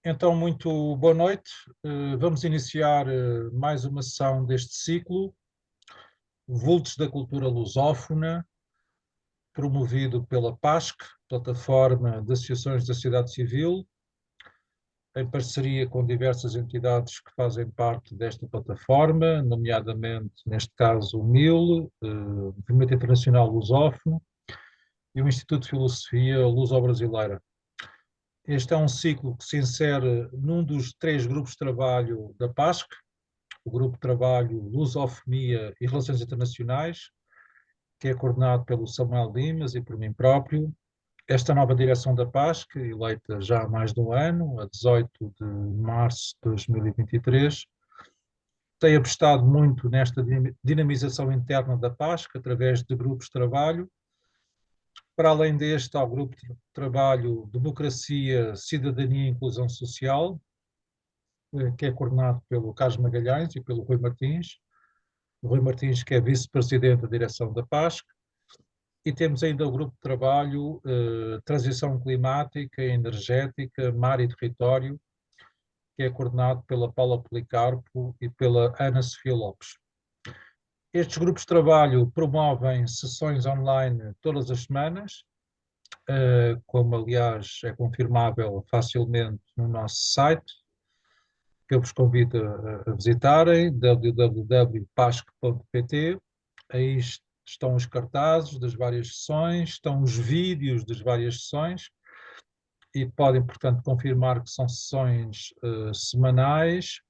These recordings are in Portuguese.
Então, muito boa noite. Vamos iniciar mais uma sessão deste ciclo, Vultos da Cultura Lusófona, promovido pela PASC, Plataforma de Associações da Sociedade Civil, em parceria com diversas entidades que fazem parte desta plataforma, nomeadamente, neste caso, o MIL, Movimento Internacional Lusófono, e o Instituto de Filosofia Luso-Brasileira. Este é um ciclo que se insere num dos três grupos de trabalho da PASC, o Grupo de Trabalho Lusofonia e Relações Internacionais, que é coordenado pelo Samuel Limas e por mim próprio. Esta nova direção da PASC, eleita já há mais de um ano, a 18 de março de 2023, tem apostado muito nesta dinamização interna da PASC, através de grupos de trabalho. Para além deste, há o Grupo de Trabalho Democracia, Cidadania e Inclusão Social, que é coordenado pelo Carlos Magalhães e pelo Rui Martins. O Rui Martins, que é vice-presidente da direção da PASC, e temos ainda o grupo de trabalho Transição Climática, Energética, Mar e Território, que é coordenado pela Paula Policarpo e pela Ana Sofia Lopes. Estes grupos de trabalho promovem sessões online todas as semanas, como aliás é confirmável facilmente no nosso site, que eu vos convido a visitarem, www.pasc.pt. Aí estão os cartazes das várias sessões, estão os vídeos das várias sessões e podem, portanto, confirmar que são sessões semanais,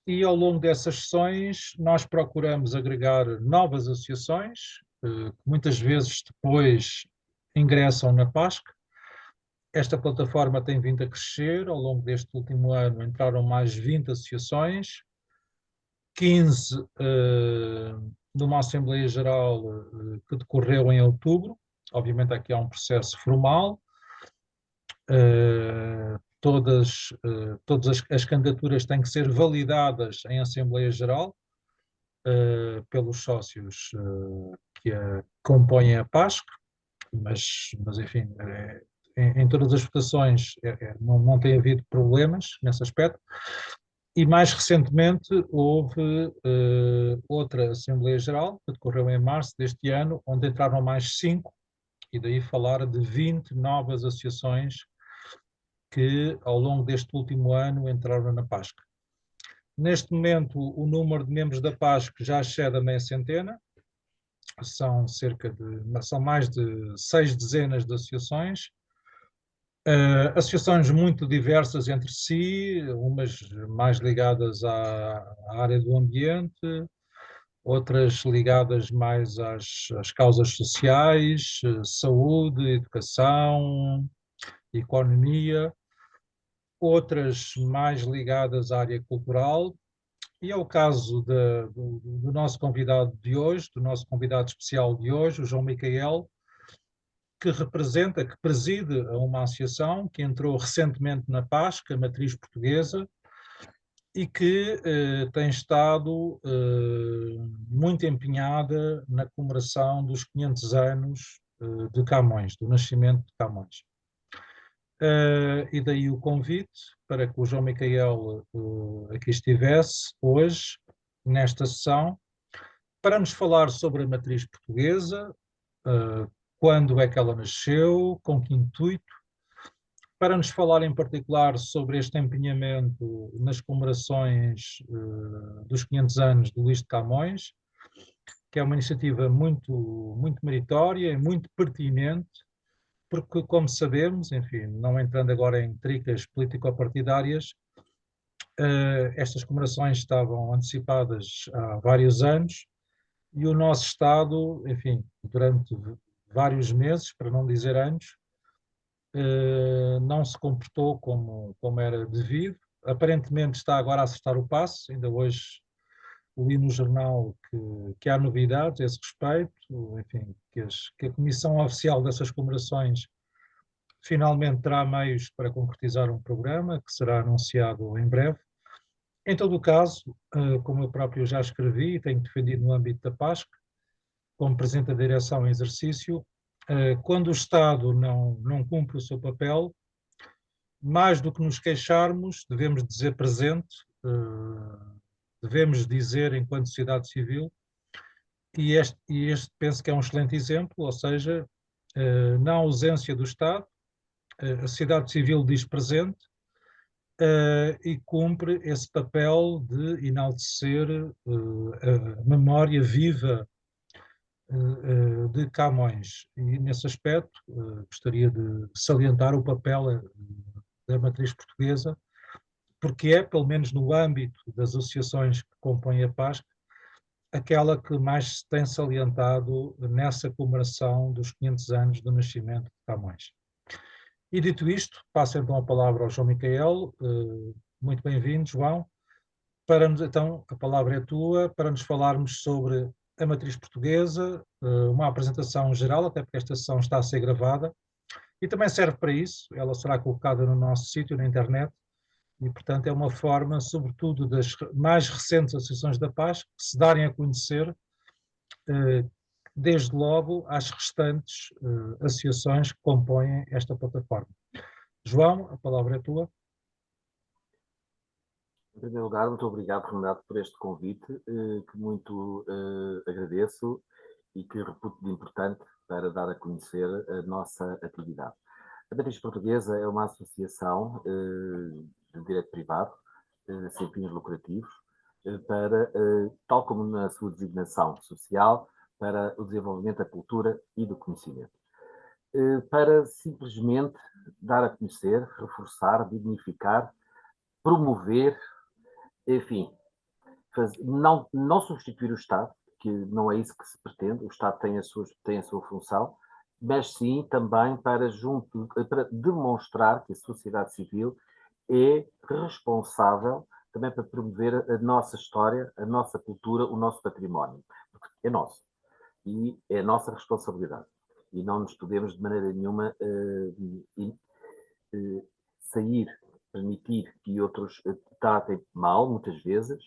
e ao longo dessas sessões nós procuramos agregar novas associações, que muitas vezes depois ingressam na PASC. Esta plataforma tem vindo a crescer. Ao longo deste último ano entraram mais 20 associações, 15 numa Assembleia Geral que decorreu em outubro. Obviamente aqui há um processo formal. Todas as candidaturas têm que ser validadas em Assembleia Geral pelos sócios que compõem a PASC, mas enfim, em todas as votações não tem havido problemas nesse aspecto. E mais recentemente houve outra Assembleia Geral, que decorreu em março deste ano, onde entraram mais 5, e daí falar de 20 novas associações que ao longo deste último ano entraram na PASC. Neste momento o número de membros da PASC já excede a meia centena, são mais de 6 dezenas de associações, associações muito diversas entre si, umas mais ligadas à área do ambiente, outras ligadas mais às causas sociais, saúde, educação, economia, outras mais ligadas à área cultural. E é o caso do nosso convidado de hoje, do nosso convidado especial de hoje, o João Micael, que preside uma associação que entrou recentemente na PASC, a matriz portuguesa, e que tem estado muito empenhada na comemoração dos 500 anos de Camões, do nascimento de Camões. E daí o convite para que o João Micael aqui estivesse hoje, nesta sessão, para nos falar sobre a matriz portuguesa, quando é que ela nasceu, com que intuito, para nos falar em particular sobre este empenhamento nas comemorações dos 500 anos de Luís de Camões, que é uma iniciativa muito meritória e muito pertinente, porque, como sabemos, enfim, não entrando agora em tricas político-partidárias, estas comemorações estavam antecipadas há vários anos e o nosso Estado, enfim, durante vários meses, para não dizer anos, não se comportou como era devido. Aparentemente está agora a acertar o passo. Ainda hoje li no jornal que há novidades a esse respeito, enfim, que a comissão oficial dessas comemorações finalmente terá meios para concretizar um programa que será anunciado em breve. Em todo o caso, como eu próprio já escrevi e tenho defendido no âmbito da PASC, como Presidente da Direção em exercício, quando o Estado não cumpre o seu papel, mais do que nos queixarmos, devemos dizer presente, devemos dizer enquanto sociedade civil, e este penso que é um excelente exemplo, ou seja, na ausência do Estado, a sociedade civil diz presente, e cumpre esse papel de enaltecer a memória viva de Camões. E, nesse aspecto, gostaria de salientar o papel da matriz portuguesa, porque é, pelo menos no âmbito das associações que compõem a PASC, aquela que mais se tem salientado nessa comemoração dos 500 anos do nascimento de Camões. E dito isto, passo então a palavra ao João Micael. Muito bem-vindo, João. Então, a palavra é tua, para nos falarmos sobre a matriz portuguesa, uma apresentação geral, até porque esta sessão está a ser gravada, e também serve para isso, ela será colocada no nosso sítio, na internet, e, portanto, é uma forma, sobretudo, das mais recentes associações da paz, que se darem a conhecer, desde logo, às restantes associações que compõem esta plataforma. João, a palavra é tua. Em primeiro lugar, muito obrigado, Renato, por este convite, que muito agradeço e que reputo de importante para dar a conhecer a nossa atividade. A Matriz Portuguesa é uma associação de direito privado, sem fins lucrativos, para, tal como na sua designação social, para o desenvolvimento da cultura e do conhecimento. Para simplesmente dar a conhecer, reforçar, dignificar, promover, enfim, não substituir o Estado, que não é isso que se pretende, o Estado tem a sua função, mas sim também para demonstrar que a sociedade civil é responsável também para promover a nossa história, a nossa cultura, o nosso património. Porque é nosso. E é a nossa responsabilidade. E não nos podemos, de maneira nenhuma, sair, permitir que outros tratem mal, muitas vezes,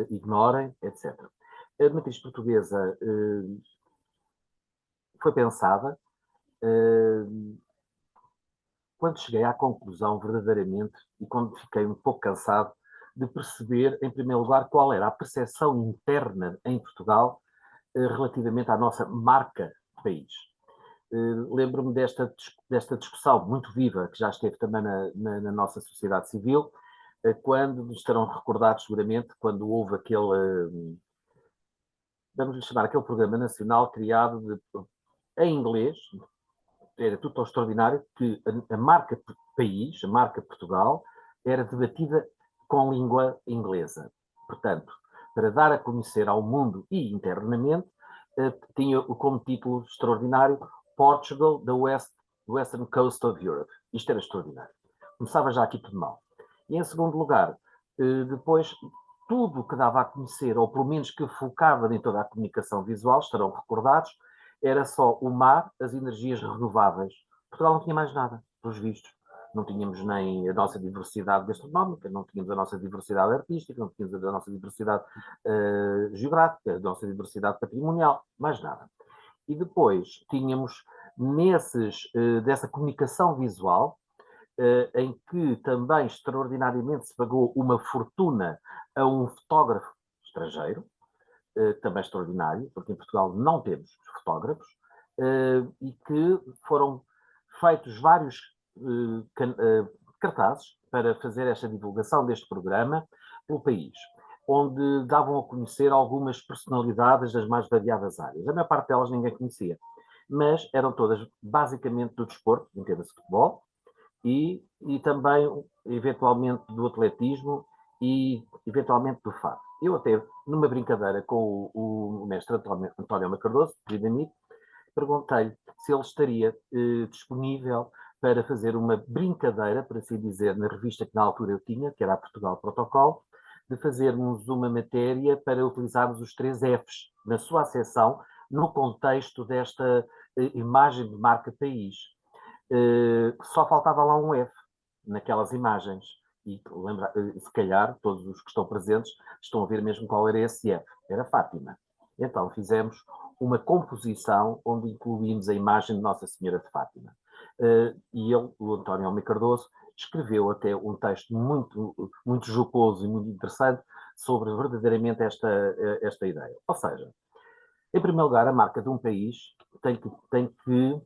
ignorem, etc. A matriz portuguesa foi pensada quando cheguei à conclusão, verdadeiramente, e quando fiquei um pouco cansado, de perceber, em primeiro lugar, qual era a percepção interna em Portugal relativamente à nossa marca de país. Lembro-me desta discussão muito viva, que já esteve também na nossa sociedade civil, quando nos estarão recordados seguramente, quando houve aquele, vamos lhe chamar, aquele programa nacional criado em inglês, era tudo tão extraordinário, que a marca país, a marca Portugal, era debatida com língua inglesa. Portanto, para dar a conhecer ao mundo e internamente, tinha como título extraordinário Portugal, the Western Coast of Europe. Isto era extraordinário. Começava já aqui tudo mal. E em segundo lugar, depois, tudo o que dava a conhecer, ou pelo menos que focava em toda a comunicação visual, estarão recordados, era só o mar, as energias renováveis. Portugal não tinha mais nada, pelos vistos. Não tínhamos nem a nossa diversidade gastronómica, não tínhamos a nossa diversidade artística, não tínhamos a nossa diversidade geográfica, a nossa diversidade patrimonial, mais nada. E depois tínhamos dessa comunicação visual, em que também extraordinariamente se pagou uma fortuna a um fotógrafo estrangeiro, também extraordinário, porque em Portugal não temos fotógrafos, e que foram feitos vários cartazes para fazer esta divulgação deste programa pelo país, onde davam a conhecer algumas personalidades das mais variadas áreas. A maior parte delas ninguém conhecia, mas eram todas basicamente do desporto, entenda-se futebol, e também, eventualmente, do atletismo e, eventualmente, do fado. Eu até, numa brincadeira com o mestre António Macardoso, querido amigo, perguntei-lhe se ele estaria disponível para fazer uma brincadeira, por assim dizer, na revista que na altura eu tinha, que era a Portugal Protocolo, de fazermos uma matéria para utilizarmos os 3 Fs na sua acessão, no contexto desta imagem de marca país. Só faltava lá um F naquelas imagens. E se calhar todos os que estão presentes estão a ver mesmo qual era esse F. Era Fátima. Então fizemos uma composição onde incluímos a imagem de Nossa Senhora de Fátima. E ele, o António Almeida Cardoso, escreveu até um texto muito jocoso e muito interessante sobre verdadeiramente esta ideia. Ou seja, em primeiro lugar, a marca de um país tem que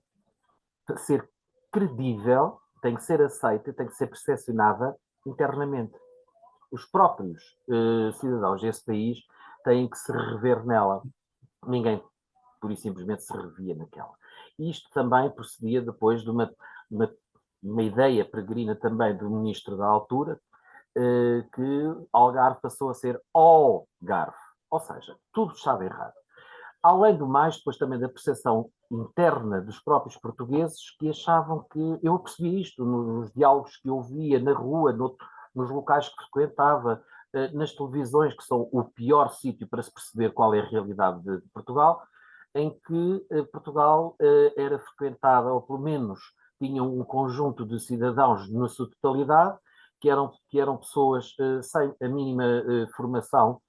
ser credível, tem que ser aceita, tem que ser percepcionada internamente. Os próprios cidadãos desse país têm que se rever nela. Ninguém, pura e simplesmente, se revia naquela. E isto também procedia depois de uma ideia peregrina também do ministro da altura, que Algarve passou a ser Algarve. Ou seja, tudo estava errado. Além do mais, depois também da percepção interna dos próprios portugueses, que achavam que... Eu percebi isto nos diálogos que eu via na rua, nos locais que frequentava, nas televisões, que são o pior sítio para se perceber qual é a realidade de Portugal, em que Portugal era frequentada, ou pelo menos tinha um conjunto de cidadãos na sua totalidade, que eram pessoas sem a mínima formação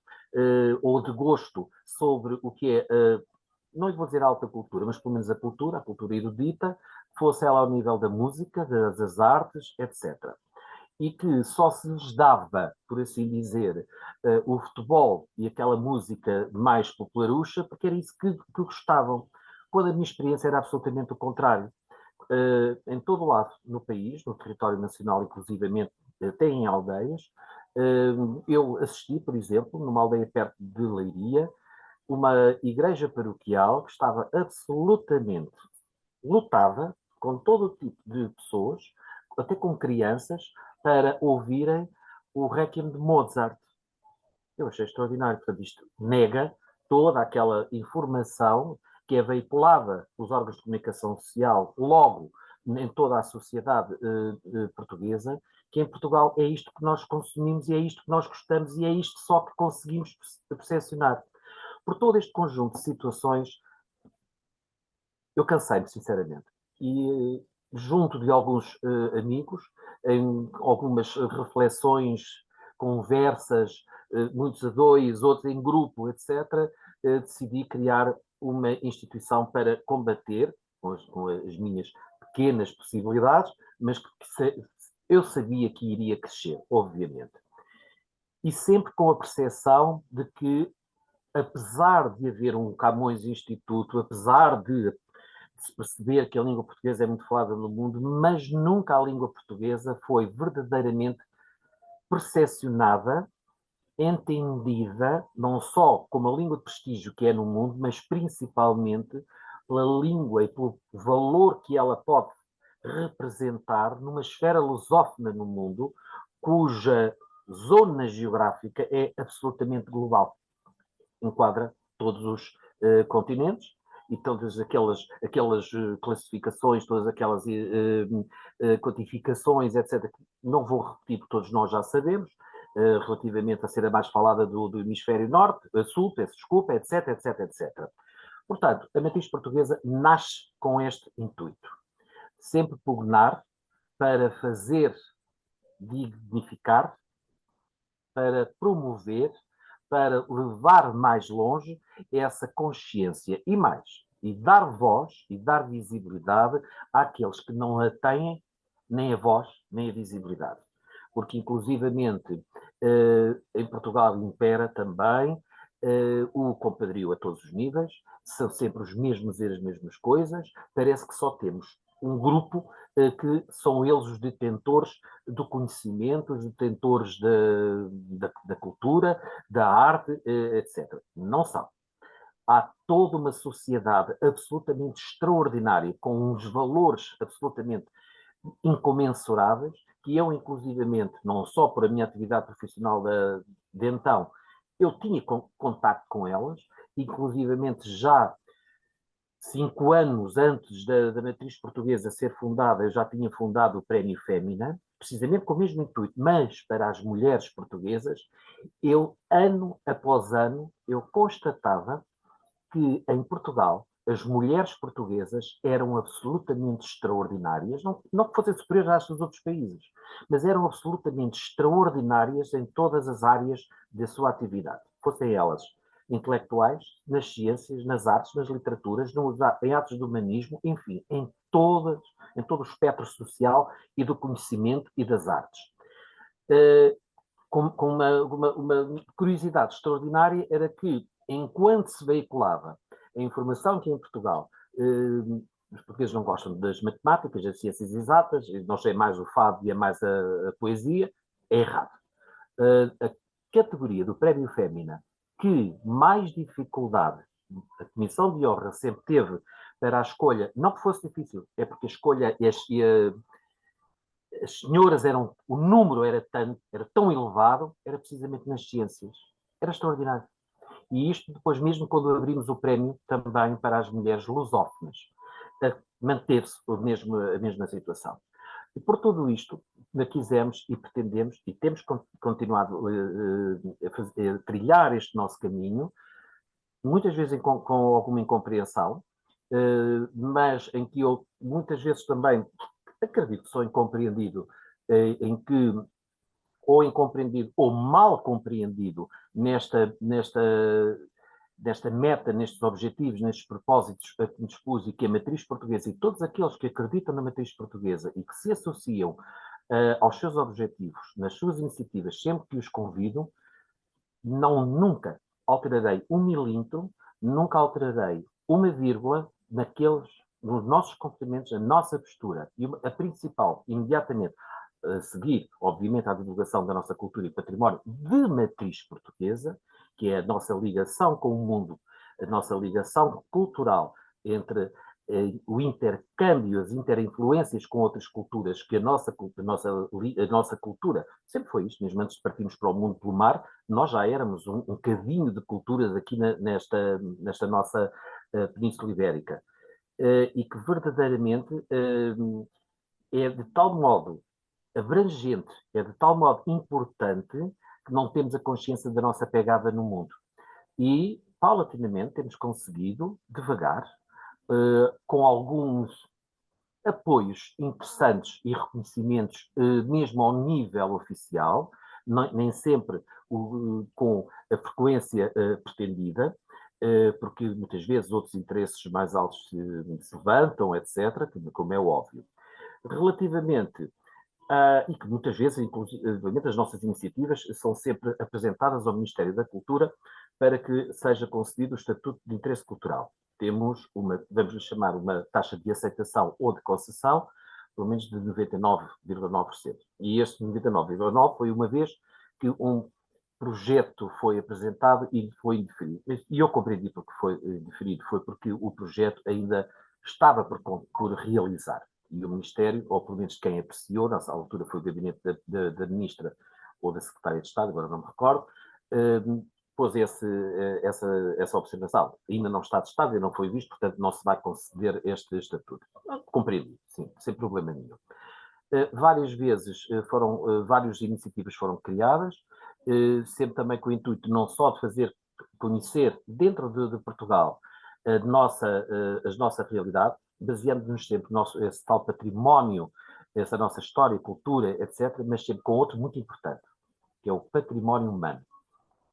ou de gosto sobre o que é, não lhe vou dizer alta cultura, mas pelo menos a cultura erudita, fosse ela ao nível da música, das artes, etc. E que só se lhes dava, por assim dizer, o futebol e aquela música mais popularucha, porque era isso que gostavam. Quando a minha experiência era absolutamente o contrário. Em todo o lado no país, no território nacional, inclusivamente, até em aldeias, eu assisti, por exemplo, numa aldeia perto de Leiria, uma igreja paroquial que estava absolutamente lotada, com todo o tipo de pessoas, até com crianças, para ouvirem o Requiem de Mozart. Eu achei extraordinário. Portanto, isto nega toda aquela informação que é veiculada pelos órgãos de comunicação social, logo em toda a sociedade portuguesa, que em Portugal é isto que nós consumimos e é isto que nós gostamos e é isto só que conseguimos percepcionar. Por todo este conjunto de situações, eu cansei-me, sinceramente. E junto de alguns amigos, em algumas reflexões, conversas, muitos a dois, outros em grupo, etc., decidi criar uma instituição para combater, com as minhas pequenas possibilidades, mas que eu sabia que iria crescer, obviamente. E sempre com a percepção de que, apesar de haver um Camões Instituto, apesar de se perceber que a língua portuguesa é muito falada no mundo, mas nunca a língua portuguesa foi verdadeiramente percepcionada, entendida, não só como a língua de prestígio que é no mundo, mas principalmente pela língua e pelo valor que ela pode representar numa esfera lusófona no mundo, cuja zona geográfica é absolutamente global. Enquadra todos os continentes e todas aquelas classificações, todas aquelas quantificações, etc., que não vou repetir, porque todos nós já sabemos, relativamente a ser a mais falada do hemisfério norte, sul, peço desculpa, etc, etc, etc. Portanto, a matriz portuguesa nasce com este intuito. Sempre pugnar para fazer dignificar, para promover, para levar mais longe essa consciência e mais, e dar voz e dar visibilidade àqueles que não a têm, nem a voz, nem a visibilidade. Porque, inclusivamente, em Portugal impera também o compadrio a todos os níveis, são sempre os mesmos dizer as mesmas coisas, parece que só temos um grupo que são eles os detentores do conhecimento, os detentores da cultura, da arte, etc. Não são. Há toda uma sociedade absolutamente extraordinária, com uns valores absolutamente incomensuráveis, que eu, inclusivamente, não só por a minha atividade profissional de então, eu tinha contacto com elas, inclusivamente já 5 anos antes da matriz portuguesa ser fundada, eu já tinha fundado o Prémio Fémina, precisamente com o mesmo intuito, mas para as mulheres portuguesas. Eu, ano após ano, eu constatava que em Portugal as mulheres portuguesas eram absolutamente extraordinárias, não que fossem superiores às dos outros países, mas eram absolutamente extraordinárias em todas as áreas da sua atividade, fossem elas intelectuais, nas ciências, nas artes, nas literaturas, em atos de humanismo, enfim, em todo o espectro social e do conhecimento e das artes. Com uma curiosidade extraordinária era que, enquanto se veiculava a informação que em Portugal os portugueses não gostam das matemáticas, das ciências exatas, nós é mais o fado e é mais a poesia, é errado. A categoria do Prémio Fémina que mais dificuldade a Comissão de Honra sempre teve para a escolha, não que fosse difícil, é porque a escolha as senhoras o número era tão elevado, era precisamente nas ciências. Era extraordinário. E isto depois mesmo quando abrimos o prémio também para as mulheres lusófonas. Manteve-se a mesma situação. E por tudo isto, quisemos e pretendemos, e temos continuado a trilhar este nosso caminho, muitas vezes com alguma incompreensão, mas em que eu muitas vezes também acredito que sou incompreendido, ou incompreendido ou mal compreendido nesta meta, nestes objetivos, nestes propósitos que me expus e que a matriz portuguesa e todos aqueles que acreditam na matriz portuguesa e que se associam aos seus objetivos, nas suas iniciativas, sempre que os convido, nunca alterarei um milímetro, nunca alterarei uma vírgula nos nossos comportamentos, a nossa postura. E a principal, imediatamente, a seguir, obviamente, à divulgação da nossa cultura e património de matriz portuguesa, que é a nossa ligação com o mundo, a nossa ligação cultural entre o intercâmbio, as interinfluências com outras culturas, que a nossa cultura sempre foi isto, mesmo antes de partirmos para o mundo pelo mar, nós já éramos um cadinho de culturas aqui nesta nossa Península Ibérica. E que verdadeiramente é de tal modo abrangente, é de tal modo importante que não temos a consciência da nossa pegada no mundo. E, paulatinamente, temos conseguido, devagar, com alguns apoios interessantes e reconhecimentos, mesmo ao nível oficial, nem sempre com a frequência pretendida, porque muitas vezes outros interesses mais altos se levantam, etc., como é óbvio. Relativamente e que muitas vezes, inclusive, as nossas iniciativas são sempre apresentadas ao Ministério da Cultura para que seja concedido o Estatuto de Interesse Cultural. Temos vamos lhe chamar, uma taxa de aceitação ou de concessão, pelo menos de 99,9%. E este 99,9% foi uma vez que um projeto foi apresentado e foi indeferido. E eu compreendi porque foi indeferido, foi porque o projeto ainda estava por realizar. E o Ministério, ou pelo menos quem apreciou, nessa altura foi o gabinete da Ministra ou da Secretária de Estado, agora não me recordo, pôs essa observação. Ainda não está testado e não foi visto, portanto não se vai conceder este estatuto. Compreendi, sim, sem problema nenhum. Várias vezes várias iniciativas foram criadas, sempre também com o intuito não só de fazer conhecer dentro de Portugal a nossa realidade, baseando-nos sempre no esse tal património, essa nossa história, cultura, etc., mas sempre com outro muito importante, que é o património humano.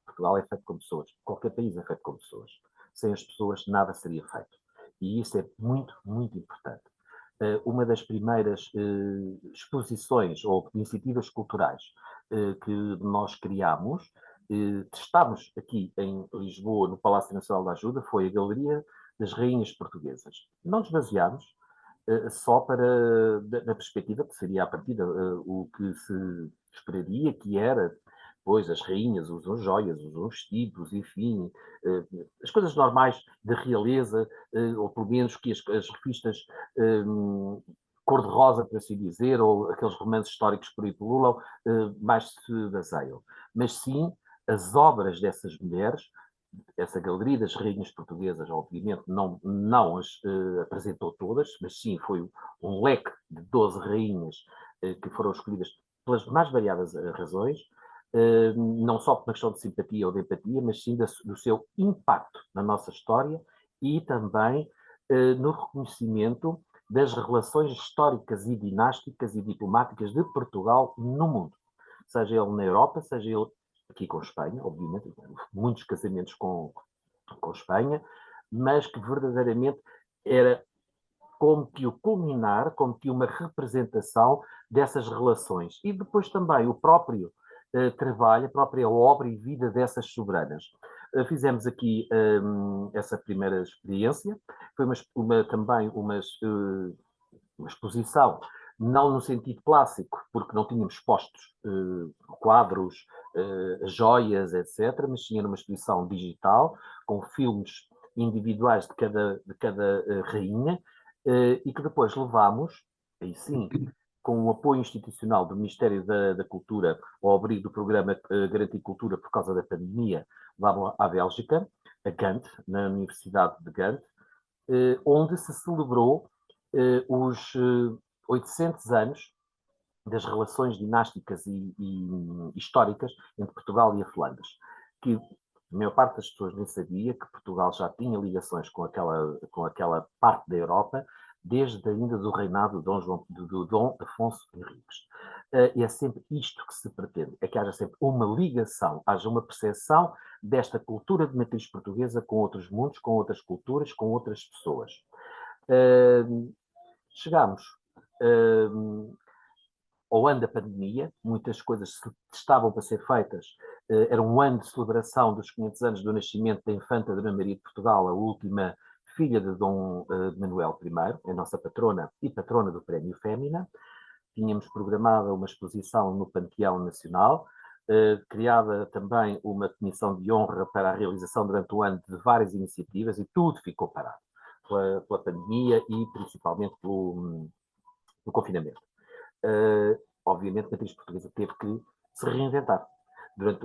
Portugal é feito com pessoas, qualquer país é feito com pessoas. Sem as pessoas nada seria feito. E isso é muito, muito importante. Uma das primeiras exposições ou iniciativas culturais que nós criámos, testámos aqui em Lisboa, no Palácio Nacional da Ajuda, foi a Galeria das Rainhas Portuguesas. Não nos baseámos só na perspectiva que seria a partir o que se esperaria, que era, pois, as rainhas usam joias, usam vestidos, enfim, as coisas normais de realeza, ou pelo menos que as revistas cor-de-rosa, por assim dizer, ou aqueles romances históricos por aí pululam, mais se baseiam. Mas sim, as obras dessas mulheres, essa Galeria das Rainhas Portuguesas, obviamente, não as apresentou todas, mas sim foi um leque de 12 rainhas que foram escolhidas pelas mais variadas razões, não só por uma questão de simpatia ou de empatia, mas sim do seu impacto na nossa história e também no reconhecimento das relações históricas e dinásticas e diplomáticas de Portugal no mundo. Seja ele na Europa, seja ele aqui com Espanha, obviamente, muitos casamentos com Espanha, mas que verdadeiramente era como que o culminar, como que uma representação dessas relações. E depois também o próprio trabalho, a própria obra e vida dessas soberanas. Fizemos aqui essa primeira experiência, foi também uma exposição, não no sentido clássico, porque não tínhamos expostos quadros, joias, etc., mas tinha uma exposição digital, com filmes individuais de cada rainha, e que depois levámos, aí sim, com o apoio institucional do Ministério da Cultura, ao abrigo do programa Garantir Cultura por causa da pandemia, levavam à Bélgica, a Gand, na Universidade de Gand, onde se celebrou os 800 anos das relações dinásticas e históricas entre Portugal e a Flandres, que a maior parte das pessoas nem sabia que Portugal já tinha ligações com aquela parte da Europa desde ainda do reinado do Dom Afonso Henriques. E é sempre isto que se pretende, é que haja sempre uma ligação, haja uma percepção desta cultura de matriz portuguesa com outros mundos, com outras culturas, com outras pessoas. Chegámos ao ano da pandemia, muitas coisas estavam para ser feitas, era um ano de celebração dos 500 anos do nascimento da infanta Dona Maria de Portugal, a última filha de Dom Manuel I, a nossa patrona e patrona do Prémio Fémina. Tínhamos programada uma exposição no Panteão Nacional, criada também uma comissão de honra para a realização durante o ano de várias iniciativas, e tudo ficou parado pela pandemia e principalmente pelo confinamento. Obviamente, a matriz portuguesa teve que se reinventar. Durante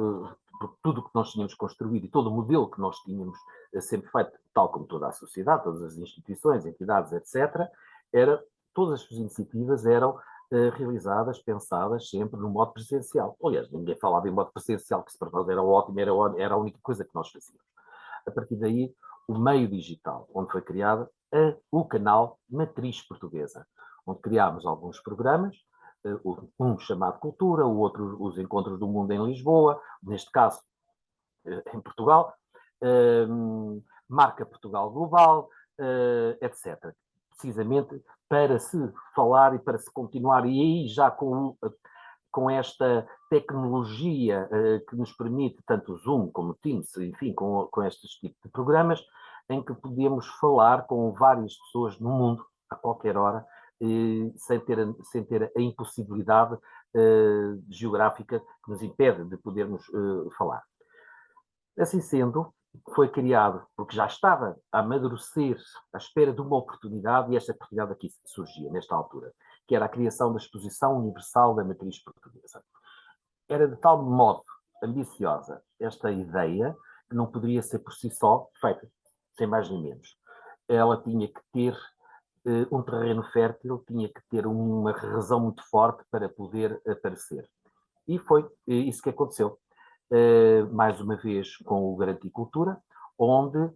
tudo o que nós tínhamos construído e todo o modelo que nós tínhamos sempre feito, tal como toda a sociedade, todas as instituições, entidades, etc., todas as iniciativas eram realizadas, pensadas sempre no modo presencial. Aliás, ninguém falava em modo presencial, que se para nós era ótimo, era a única coisa que nós fazíamos. A partir daí, o meio digital, onde foi criado o canal Matriz Portuguesa, onde criámos alguns programas, um chamado Cultura, o outro os Encontros do Mundo em Lisboa, neste caso em Portugal, Marca Portugal Global, etc. Precisamente para se falar e para se continuar, e aí já com esta tecnologia que nos permite, tanto o Zoom como o Teams, enfim, com estes tipos de programas, em que podemos falar com várias pessoas no mundo, a qualquer hora, sem ter a impossibilidade geográfica que nos impede de podermos falar. Assim sendo, foi criado, porque já estava a amadurecer, à espera de uma oportunidade, e esta oportunidade aqui surgia, nesta altura, que era a criação da Exposição Universal da Matriz Portuguesa. Era de tal modo ambiciosa esta ideia, que não poderia ser por si só feita, sem mais nem menos. Ela tinha que ter um terreno fértil, tinha que ter uma razão muito forte para poder aparecer. E foi isso que aconteceu. Mais uma vez com o Garantir Cultura, onde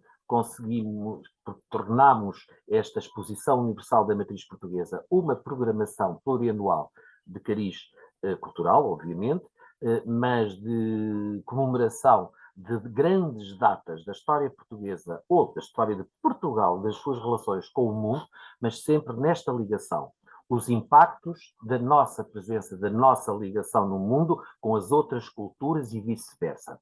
tornámos esta Exposição Universal da Matriz Portuguesa uma programação plurianual de cariz cultural, obviamente, mas de comemoração de grandes datas da história portuguesa ou da história de Portugal, das suas relações com o mundo, mas sempre nesta ligação. Os impactos da nossa presença, da nossa ligação no mundo com as outras culturas e vice-versa.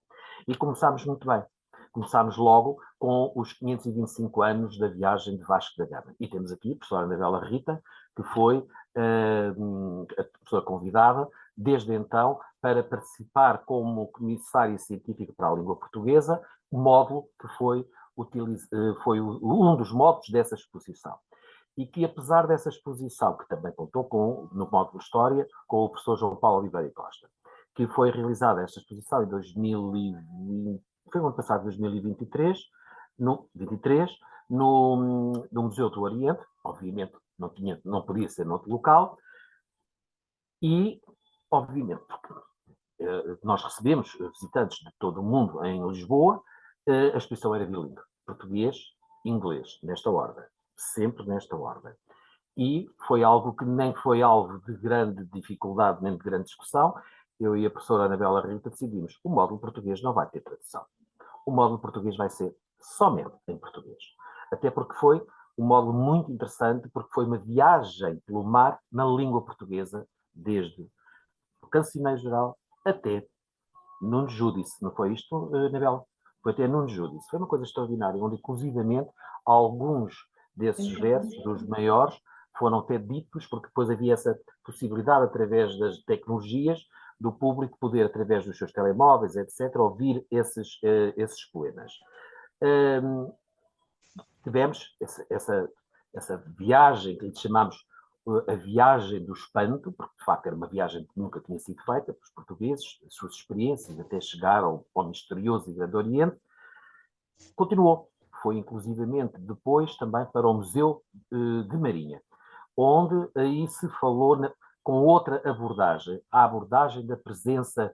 E começámos muito bem. Começámos logo com os 525 anos da viagem de Vasco da Gama. E temos aqui a professora Anabela Rita, que foi a professora convidada, desde então, para participar como comissária científica para a língua portuguesa, módulo que foi um dos módulos dessa exposição. E que, apesar dessa exposição, que também contou no módulo História, com o professor João Paulo Oliveira Costa, que foi realizada esta exposição em 2020, foi no ano passado, 2023, no Museu do Oriente, obviamente não podia ser noutro local, e, obviamente, porque nós recebemos visitantes de todo o mundo em Lisboa, a exposição era bilíngue, português e inglês, nesta ordem, sempre nesta ordem. E foi algo que nem foi alvo de grande dificuldade, nem de grande discussão. Eu e a professora Anabela Rita decidimos: o módulo português não vai ter tradução. O módulo português vai ser somente em português. Até porque foi um módulo muito interessante, porque foi uma viagem pelo mar na língua portuguesa, desde o Cancioneiro Geral até Nuno Judice. Não foi isto, Anabela? Foi até Nuno Judice. Foi uma coisa extraordinária, onde, inclusivamente, alguns desses versos, dos maiores, foram até ditos, porque depois havia essa possibilidade, através das tecnologias, do público poder, através dos seus telemóveis, etc., ouvir esses poemas. Tivemos essa viagem que lhe chamamos a viagem do espanto, porque de facto era uma viagem que nunca tinha sido feita pelos portugueses, as suas experiências até chegar ao misterioso e grande Oriente. Continuou, foi inclusivamente depois também para o Museu de Marinha, onde aí se falou com outra abordagem, a abordagem da presença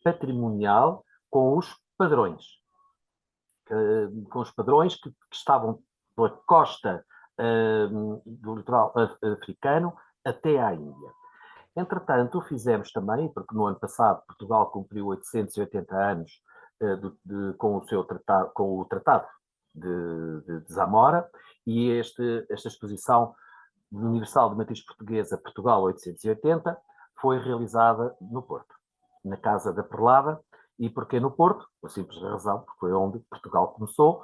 patrimonial com os padrões, que estavam pela costa do litoral africano até à Índia. Entretanto, fizemos também, porque no ano passado Portugal cumpriu 880 anos com o Tratado de Zamora, e esta exposição Universal de Matriz Portuguesa Portugal 880 foi realizada no Porto, na Casa da Perlada. E porquê no Porto? Por simples razão, porque foi onde Portugal começou.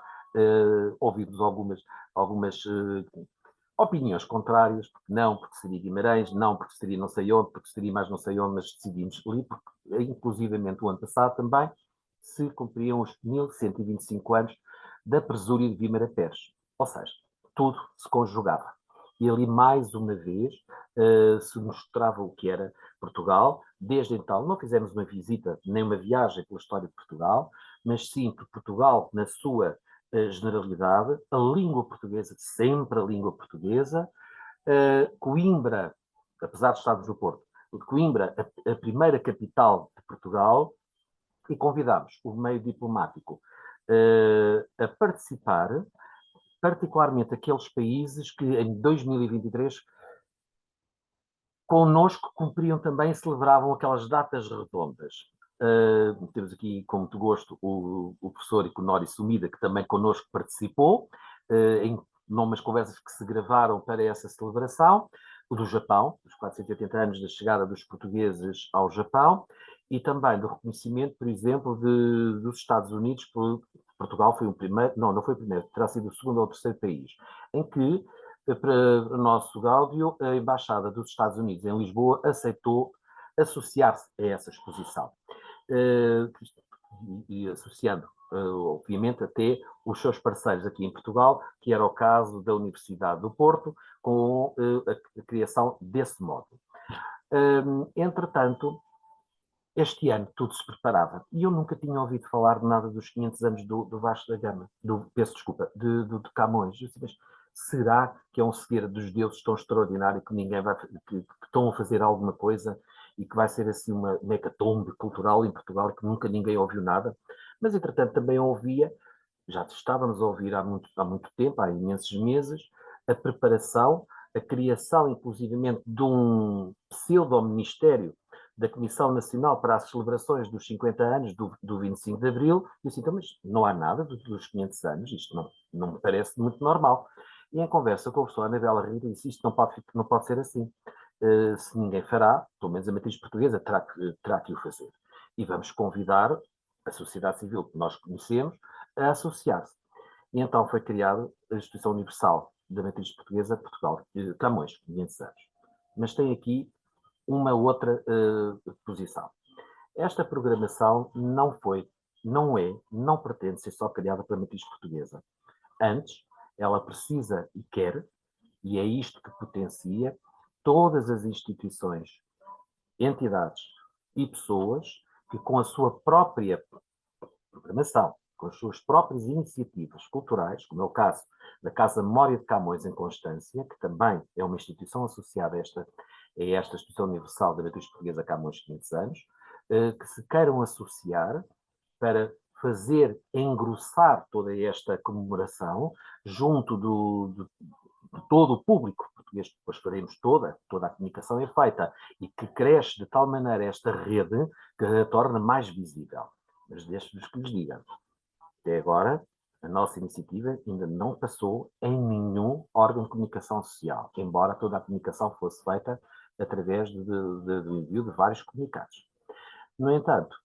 Ouvimos algumas opiniões contrárias, porque não, porque seria Guimarães, não, porque seria não sei onde, porque seria mais não sei onde, mas decidimos ali, porque inclusivamente o ano passado também se cumpriam os 1125 anos da presúria de Guimarães Pérez. Ou seja, tudo se conjugava. E ali, mais uma vez, se mostrava o que era Portugal. Desde então, não fizemos uma visita, nem uma viagem pela história de Portugal, mas sim por Portugal na sua generalidade, a língua portuguesa, sempre a língua portuguesa, Coimbra, apesar de estarmos no Porto, Coimbra, a primeira capital de Portugal, e convidámos o meio diplomático a participar, particularmente aqueles países que em 2023 connosco cumpriam também, celebravam aquelas datas redondas. Temos aqui, com muito gosto, o professor Iconori Sumida, que também connosco participou, em umas conversas que se gravaram para essa celebração, o do Japão, os 480 anos da chegada dos portugueses ao Japão, e também do reconhecimento, por exemplo, dos Estados Unidos. Portugal foi o primeiro, não foi o primeiro, terá sido o segundo ou o terceiro país, em que, para o nosso gáudio, a Embaixada dos Estados Unidos em Lisboa aceitou associar-se a essa exposição. E associando, obviamente, até os seus parceiros aqui em Portugal, que era o caso da Universidade do Porto, com a criação desse módulo. Entretanto, este ano tudo se preparava, e eu nunca tinha ouvido falar de nada dos 500 anos do Vasco da Gama, de Camões. Eu disse, mas será que é um segredo dos deuses tão extraordinário que ninguém que estão a fazer alguma coisa e que vai ser assim uma mecatombe cultural em Portugal que nunca ninguém ouviu nada? Mas, entretanto, também ouvia, já estávamos a ouvir há muito tempo, há imensos meses, a preparação, a criação, inclusivamente, de um pseudo-ministério da Comissão Nacional para as Celebrações dos 50 anos do 25 de Abril. E disse, então, mas não há nada dos 500 anos, isto não me parece muito normal. E em conversa com a professora Anabela Rita, disse, isto não pode ser assim. Se ninguém fará, pelo menos a matriz portuguesa terá que o fazer. E vamos convidar a sociedade civil que nós conhecemos a associar-se. E então foi criada a Instituição Universal da Matriz Portuguesa de Portugal, Camões, 500 anos. Mas tem aqui uma outra posição. Esta programação não pretende ser só criada para a matriz portuguesa. Antes, ela precisa e quer, e é isto que potencia, todas as instituições, entidades e pessoas que, com a sua própria programação, com as suas próprias iniciativas culturais, como é o caso da Casa Memória de Camões em Constância, que também é uma instituição associada a esta Instituição Universal da Matriz Portuguesa Camões 500 anos, que se queiram associar para fazer engrossar toda esta comemoração junto de todo o público português, depois faremos toda a comunicação é feita, e que cresce de tal maneira esta rede que a torna mais visível. Mas deixe-vos que lhes diga, até agora, a nossa iniciativa ainda não passou em nenhum órgão de comunicação social, embora toda a comunicação fosse feita através do envio de vários comunicados. No entanto,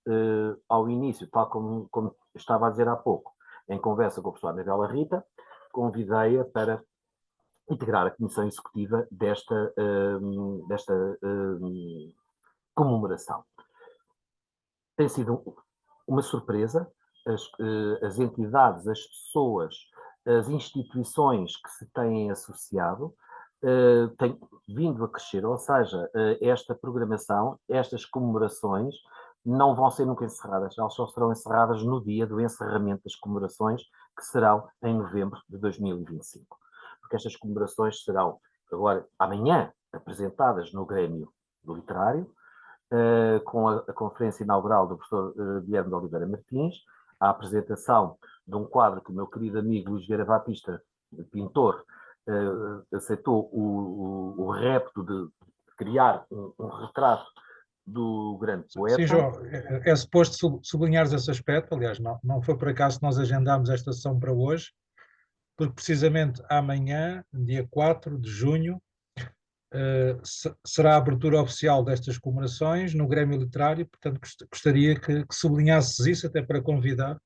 ao início, tal como estava a dizer há pouco, em conversa com a professora Anabela Rita, convidei-a para integrar a comissão executiva desta comemoração. Tem sido uma surpresa, as entidades, as pessoas, as instituições que se têm associado têm vindo a crescer, ou seja, esta programação, estas comemorações não vão ser nunca encerradas, elas só serão encerradas no dia do encerramento das comemorações, que serão em novembro de 2025. Porque estas comemorações serão agora, amanhã, apresentadas no Grêmio Literário, com a conferência inaugural do professor Guilherme de Oliveira Martins, a apresentação de um quadro que o meu querido amigo Luís Vieira Batista, pintor, aceitou o repto de criar um retrato do grande poeta. Sim, João, é suposto sublinhares esse aspecto. Aliás, não foi por acaso que nós agendámos esta sessão para hoje, porque precisamente amanhã, dia 4 de junho, será a abertura oficial destas comemorações no Grêmio Literário. Portanto, gostaria que sublinhasses isso, até para convidar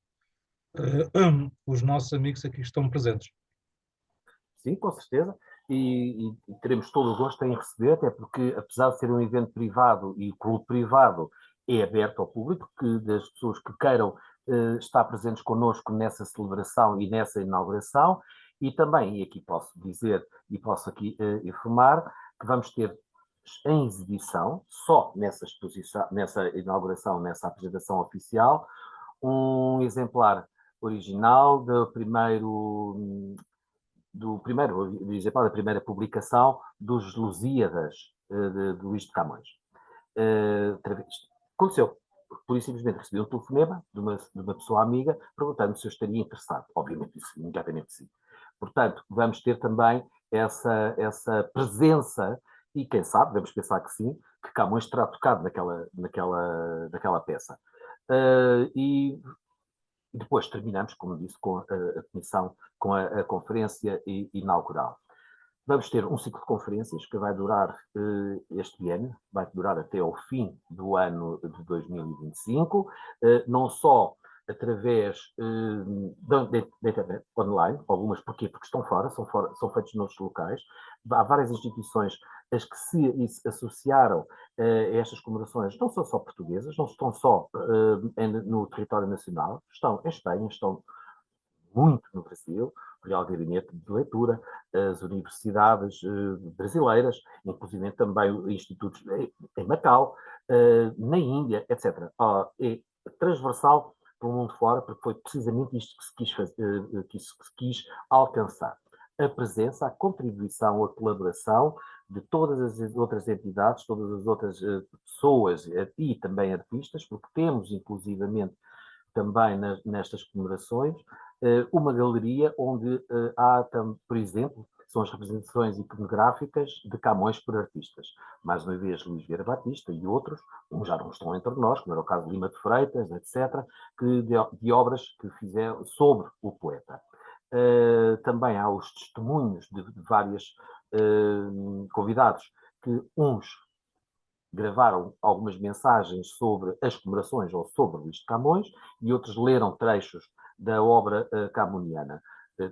os nossos amigos aqui que estão presentes. Sim, com certeza, e teremos todo o gosto em receber, até porque, apesar de ser um evento privado e o clube privado é aberto ao público, que das pessoas que queiram estar presentes connosco nessa celebração e nessa inauguração, e também, e aqui posso dizer e posso aqui informar, que vamos ter em exibição, só nessa exposição, nessa inauguração, nessa apresentação oficial, um exemplar original do primeiro exemplar da primeira publicação dos Lusíadas de Luís de Camões. Aconteceu. Por isso, simplesmente recebi um telefonema de uma pessoa amiga perguntando se eu estaria interessado. Obviamente, disse imediatamente sim. Portanto, vamos ter também essa presença e, quem sabe, vamos pensar que sim, que Camões terá tocado naquela peça. E depois terminamos, como disse, com a comissão, com a conferência inaugural. Vamos ter um ciclo de conferências que vai durar este ano, vai durar até ao fim do ano de 2025, não só através da internet, online, algumas porquê? Porque estão fora, são feitos noutros locais. Há várias instituições as que se associaram a estas comemorações, não são só portuguesas, não estão só no território nacional, estão em Espanha, estão muito no Brasil, o Real Gabinete de Leitura, as universidades brasileiras, inclusive também institutos em Macau, na Índia, etc. É transversal para o mundo fora, porque foi precisamente isto que se quis alcançar. A presença, a contribuição, a colaboração de todas as outras entidades, todas as outras pessoas e também artistas, porque temos, inclusivamente, também nestas comemorações, uma galeria onde há, por exemplo, são as representações iconográficas de Camões por artistas. Mais uma vez, Luís Vieira Batista e outros, uns já não estão entre nós, como era o caso de Lima de Freitas, etc., de obras que fizeram sobre o poeta. Também há os testemunhos de vários convidados, que uns gravaram algumas mensagens sobre as comemorações ou sobre Luís de Camões e outros leram trechos da obra camoniana.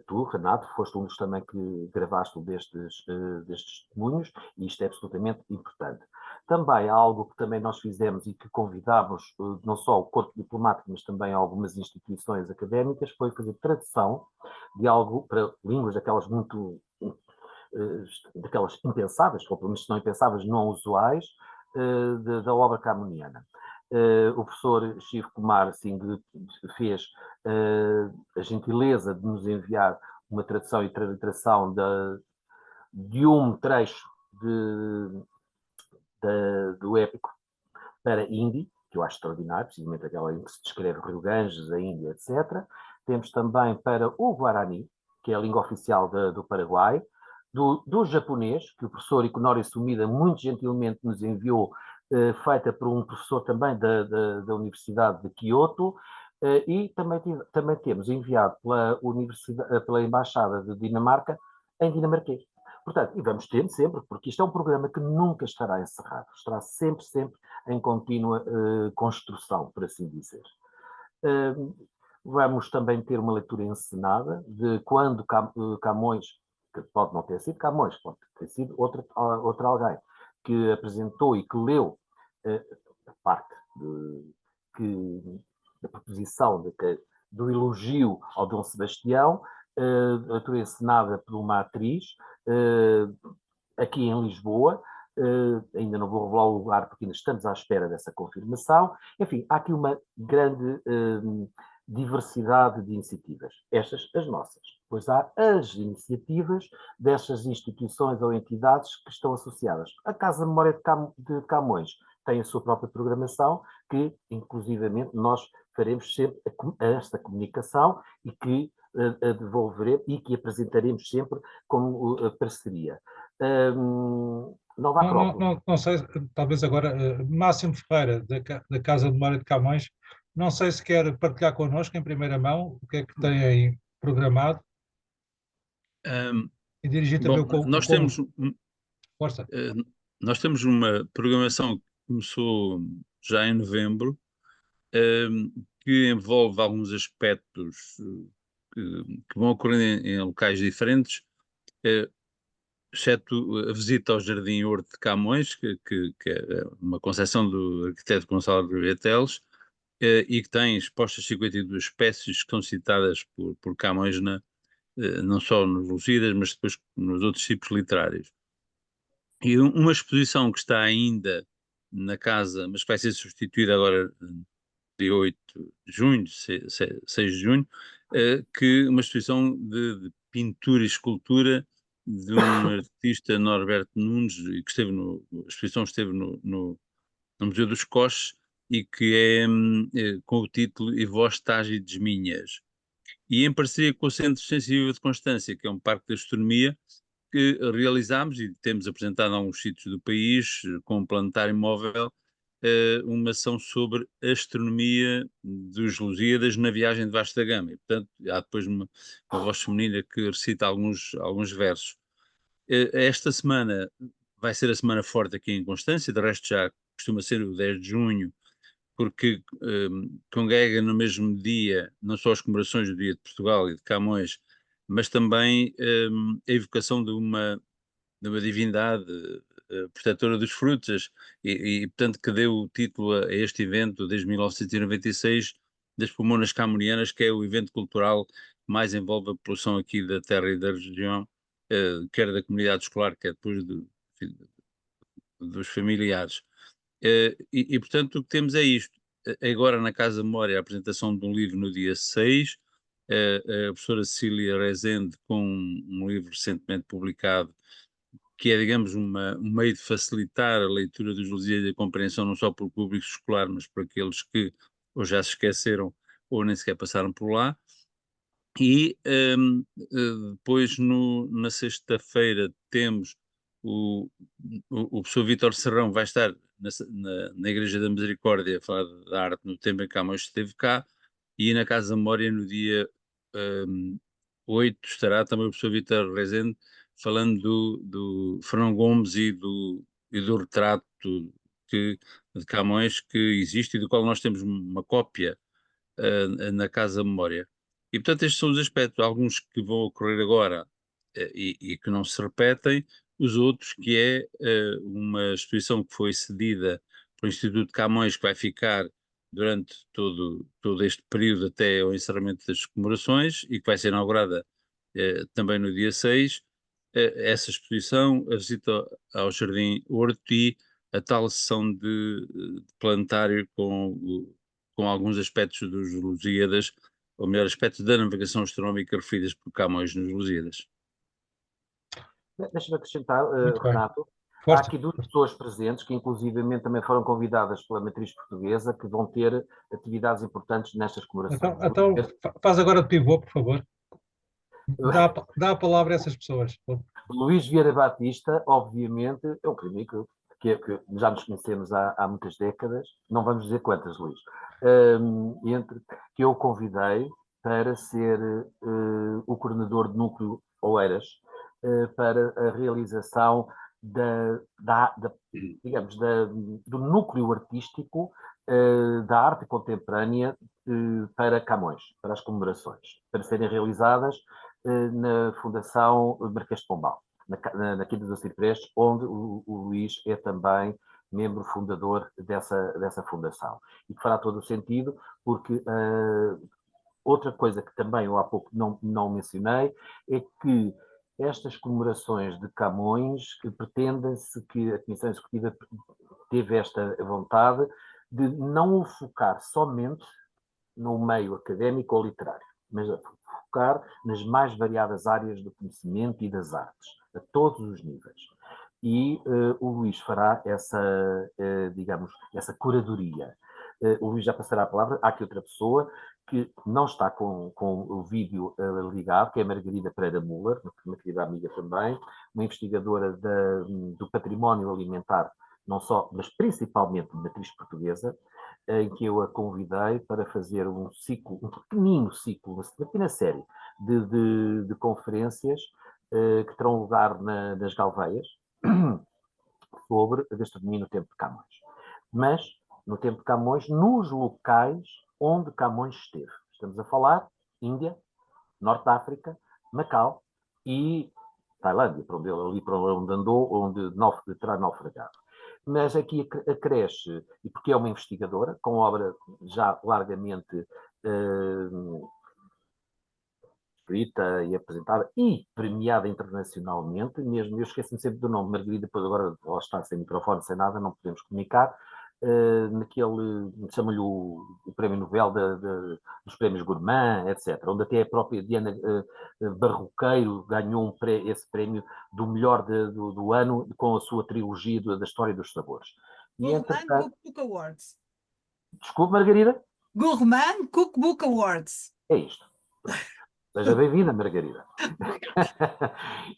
Tu, Renato, foste um dos também que gravaste destes testemunhos e isto é absolutamente importante. Também há algo que também nós fizemos e que convidámos não só o corpo diplomático, mas também algumas instituições académicas, foi fazer tradução de algo para línguas daquelas muito daquelas impensáveis, ou pelo menos não impensáveis, não usuais, da obra camoniana. O professor Chico Kumar Singh fez a gentileza de nos enviar uma tradução e transliteração de um trecho do épico para hindi, que eu acho extraordinário, precisamente aquela em que se descreve Rio Ganges, a Índia, etc. Temos também para o Guarani, que é a língua oficial do Paraguai, do japonês, que o professor Ikonori Sumida muito gentilmente nos enviou, feita por um professor também da Universidade de Kyoto, E também temos enviado pela pela Embaixada de Dinamarca em dinamarquês. Portanto, e vamos tendo sempre, porque isto é um programa que nunca estará encerrado, estará sempre, sempre em contínua construção, por assim dizer. Vamos também ter uma leitura encenada de quando Camões, que pode não ter sido Camões, pode ter sido outro alguém, que apresentou e que leu a parte da proposição do elogio ao Dom Sebastião, leitura encenada por uma atriz, aqui em Lisboa. Ainda não vou revelar o lugar porque ainda estamos à espera dessa confirmação. Enfim, há aqui uma grande diversidade de iniciativas. Estas, as nossas. Pois há as iniciativas dessas instituições ou entidades que estão associadas. A Casa Memória de Camões tem a sua própria programação, que, inclusivamente, nós faremos sempre esta comunicação e que a devolveremos e que apresentaremos sempre como parceria. Nova Acrópole. Não sei, talvez agora, Máximo Ferreira, da Casa de Memória de Camões, não sei se quer partilhar connosco em primeira mão o que é que tem aí programado e dirigir também Bom, nós temos, Força. nós temos uma programação que começou já em novembro, que envolve alguns aspectos que vão ocorrer em locais diferentes, exceto a visita ao Jardim Horto de Camões, que é uma concepção do arquiteto Gonçalo Rivera Teles, e que tem expostas 52 espécies que estão citadas por Camões não só nos Lusíadas, mas depois nos outros tipos literários. E uma exposição que está ainda na casa, mas que vai ser substituída agora dia 8 de junho, 6 de junho, que uma exposição de pintura e escultura de um artista, Norberto Nunes, e que a exposição esteve no Museu dos Coches, e que é com o título E Vós Tágides Minhas. E em parceria com o Centro Sensível de Constância, que é um parque de astronomia, que realizámos e temos apresentado em alguns sítios do país, com um planetário móvel, uma ação sobre astronomia dos Lusíadas na viagem de Vasta Gama. E, portanto, há depois uma voz feminina que recita alguns versos. Esta semana vai ser a semana forte aqui em Constância, de resto já costuma ser o 10 de junho, porque congrega no mesmo dia não só as comemorações do Dia de Portugal e de Camões, mas também a evocação de uma divindade protetora dos frutos, portanto que deu o título a este evento desde 1996 das Pomonas Camonianas, que é o evento cultural que mais envolve a população aqui da terra e da região, quer da comunidade escolar, quer depois dos familiares. Portanto, o que temos é isto. Agora, na Casa Memória, a apresentação de um livro no dia 6, a professora Cecília Rezende, com um livro recentemente publicado, que é, digamos, um meio de facilitar a leitura dos Lusíadas e a compreensão não só por público escolar, mas por aqueles que ou já se esqueceram ou nem sequer passaram por lá. E depois, na sexta-feira, temos o professor Vítor Serrão, vai estar na Igreja da Misericórdia a falar da arte no tempo em que Camões esteve cá, e na Casa da Memória, no dia 8, estará também o professor Vítor Rezende falando do Fernão Gomes e do retrato de Camões que existe e do qual nós temos uma cópia na Casa da Memória. E, portanto, estes são os aspectos, alguns que vão ocorrer agora e que não se repetem, os outros que é uma exposição que foi cedida pelo Instituto de Camões, que vai ficar durante todo este período até ao encerramento das comemorações e que vai ser inaugurada também no dia 6, essa exposição, a visita ao Jardim Horto e a tal sessão de planetário com alguns aspectos dos Lusíadas, ou melhor, aspectos da navegação astronómica referidas por Camões nos Lusíadas. Deixa-me acrescentar, Muito bem. Renato, há aqui duas pessoas presentes que inclusivamente também foram convidadas pela matriz portuguesa que vão ter atividades importantes nestas comemorações. Então faz agora de pivô, por favor. Dá a palavra a essas pessoas. Luís Vieira Batista, obviamente, é um primeiro que já nos conhecemos há muitas décadas, não vamos dizer quantas, Luís, que eu convidei para ser o coordenador de núcleo Oeiras para a realização digamos, do núcleo artístico da arte contemporânea para Camões, para as comemorações, para serem realizadas na Fundação Marquês de Pombal, na Quinta dos Ciprestes, onde o Luís é também membro fundador dessa fundação. E que fará todo o sentido, porque outra coisa que também eu há pouco não mencionei é que estas comemorações de Camões, que pretendem-se que a Comissão Executiva teve esta vontade de não o focar somente no meio académico ou literário, mas a focar nas mais variadas áreas do conhecimento e das artes, a todos os níveis. E o Luís fará digamos, essa curadoria. O Luís já passará a palavra. Há aqui outra pessoa que não está com o vídeo ligado, que é a Margarida Pereira Müller, uma querida amiga também, uma investigadora do património alimentar, não só, mas principalmente de matriz portuguesa, em que eu a convidei para fazer um pequenino ciclo, uma pequena série de conferências que terão lugar nas Galveias sobre a gastronomia no tempo de Camões. Mas, no tempo de Camões, nos locais onde Camões esteve. Estamos a falar Índia, Norte da África, Macau e Tailândia, ali para onde andou, onde terá naufragado. Mas aqui acresce, e porque é uma investigadora, com obra já largamente escrita e apresentada e premiada internacionalmente, mesmo, eu esqueço-me sempre do nome, Margarida, depois agora ela está sem microfone, sem nada, não podemos comunicar, chama-lhe o Prémio Nobel dos Prémios Gourmand, etc., onde até a própria Diana Barroqueiro ganhou esse prémio do melhor do ano com a sua trilogia da História dos Sabores. Gourmand Cookbook Awards. Desculpe, Margarida? Gourmand Cookbook Awards. É isto. Seja bem-vinda, Margarida.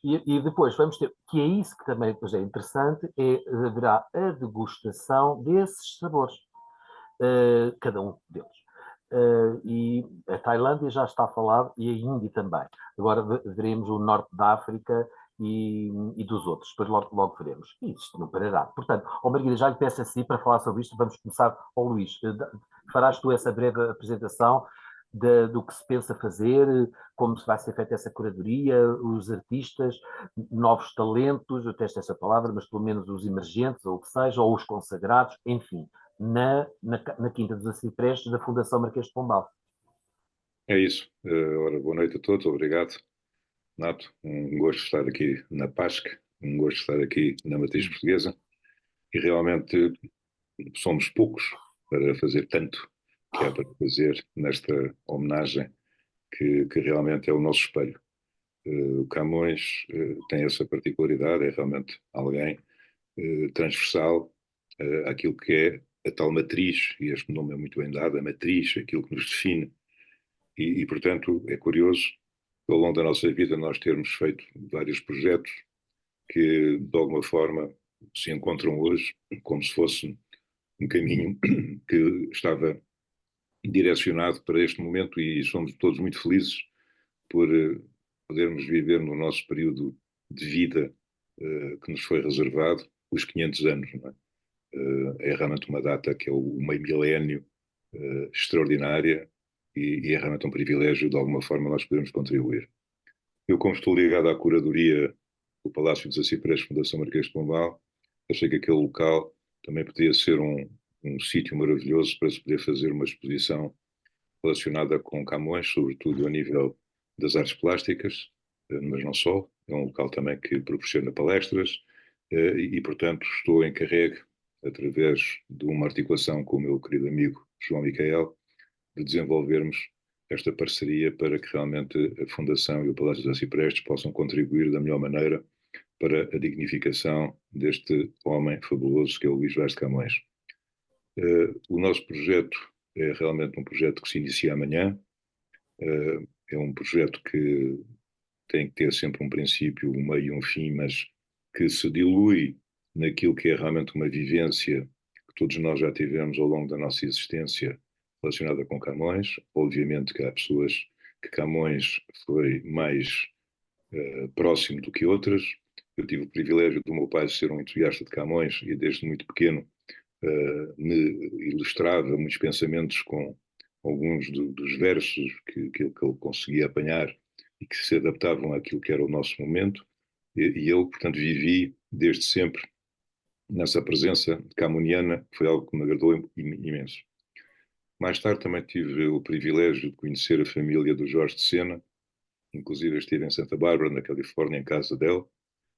e depois vamos ter, que é isso que também depois é interessante, haverá a degustação desses sabores, cada um deles. E a Tailândia já está a falar, e a Índia também. Agora veremos o Norte da África e dos outros, depois logo veremos. E isto não parará. Portanto, Margarida, já lhe peço assim para falar sobre isto, vamos começar. Luís, farás tu essa breve apresentação do que se pensa fazer, como vai ser feita essa curadoria, os artistas, novos talentos, eu testo essa palavra, mas pelo menos os emergentes, ou o que seja, ou os consagrados, enfim, na Quinta dos Ciprestes da Fundação Marquês de Pombal. É isso. Ora, boa noite a todos, obrigado. Nato, um gosto de estar aqui na PASC, um gosto de estar aqui na Matriz Portuguesa, e realmente somos poucos para fazer tanto que há para fazer nesta homenagem que realmente é o nosso espelho. O Camões tem essa particularidade, é realmente alguém transversal àquilo que é a tal matriz, e este nome é muito bem dado, a matriz, aquilo que nos define, e portanto é curioso que ao longo da nossa vida nós termos feito vários projetos que de alguma forma se encontram hoje como se fosse um caminho que estava direcionado para este momento, e somos todos muito felizes por podermos viver no nosso período de vida que nos foi reservado, os 500 anos. Não é? É realmente uma data que é o meio milénio extraordinária, e é realmente um privilégio, de alguma forma, nós podermos contribuir. Eu, como estou ligado à curadoria do Palácio dos Aciprestes, Fundação Marquês de Pombal, achei que aquele local também podia ser um sítio maravilhoso para se poder fazer uma exposição relacionada com Camões, sobretudo a nível das artes plásticas, mas não só. É um local também que proporciona palestras e, portanto, estou encarregue, através de uma articulação com o meu querido amigo João Micael, de desenvolvermos esta parceria para que realmente a Fundação e o Palácio dos Aciprestes possam contribuir da melhor maneira para a dignificação deste homem fabuloso que é o Luís Vaz de Camões. O nosso projeto é realmente um projeto que se inicia amanhã, é um projeto que tem que ter sempre um princípio, um meio e um fim, mas que se dilui naquilo que é realmente uma vivência que todos nós já tivemos ao longo da nossa existência relacionada com Camões. Obviamente que há pessoas que Camões foi mais próximo do que outras. Eu tive o privilégio do meu pai ser um entusiasta de Camões e desde muito pequeno me ilustrava muitos pensamentos com alguns dos versos que ele conseguia apanhar e que se adaptavam àquilo que era o nosso momento. E eu, portanto, vivi desde sempre nessa presença camoniana, que foi algo que me agradou imenso. Mais tarde também tive o privilégio de conhecer a família do Jorge de Sena, inclusive estive em Santa Bárbara, na Califórnia, em casa dele.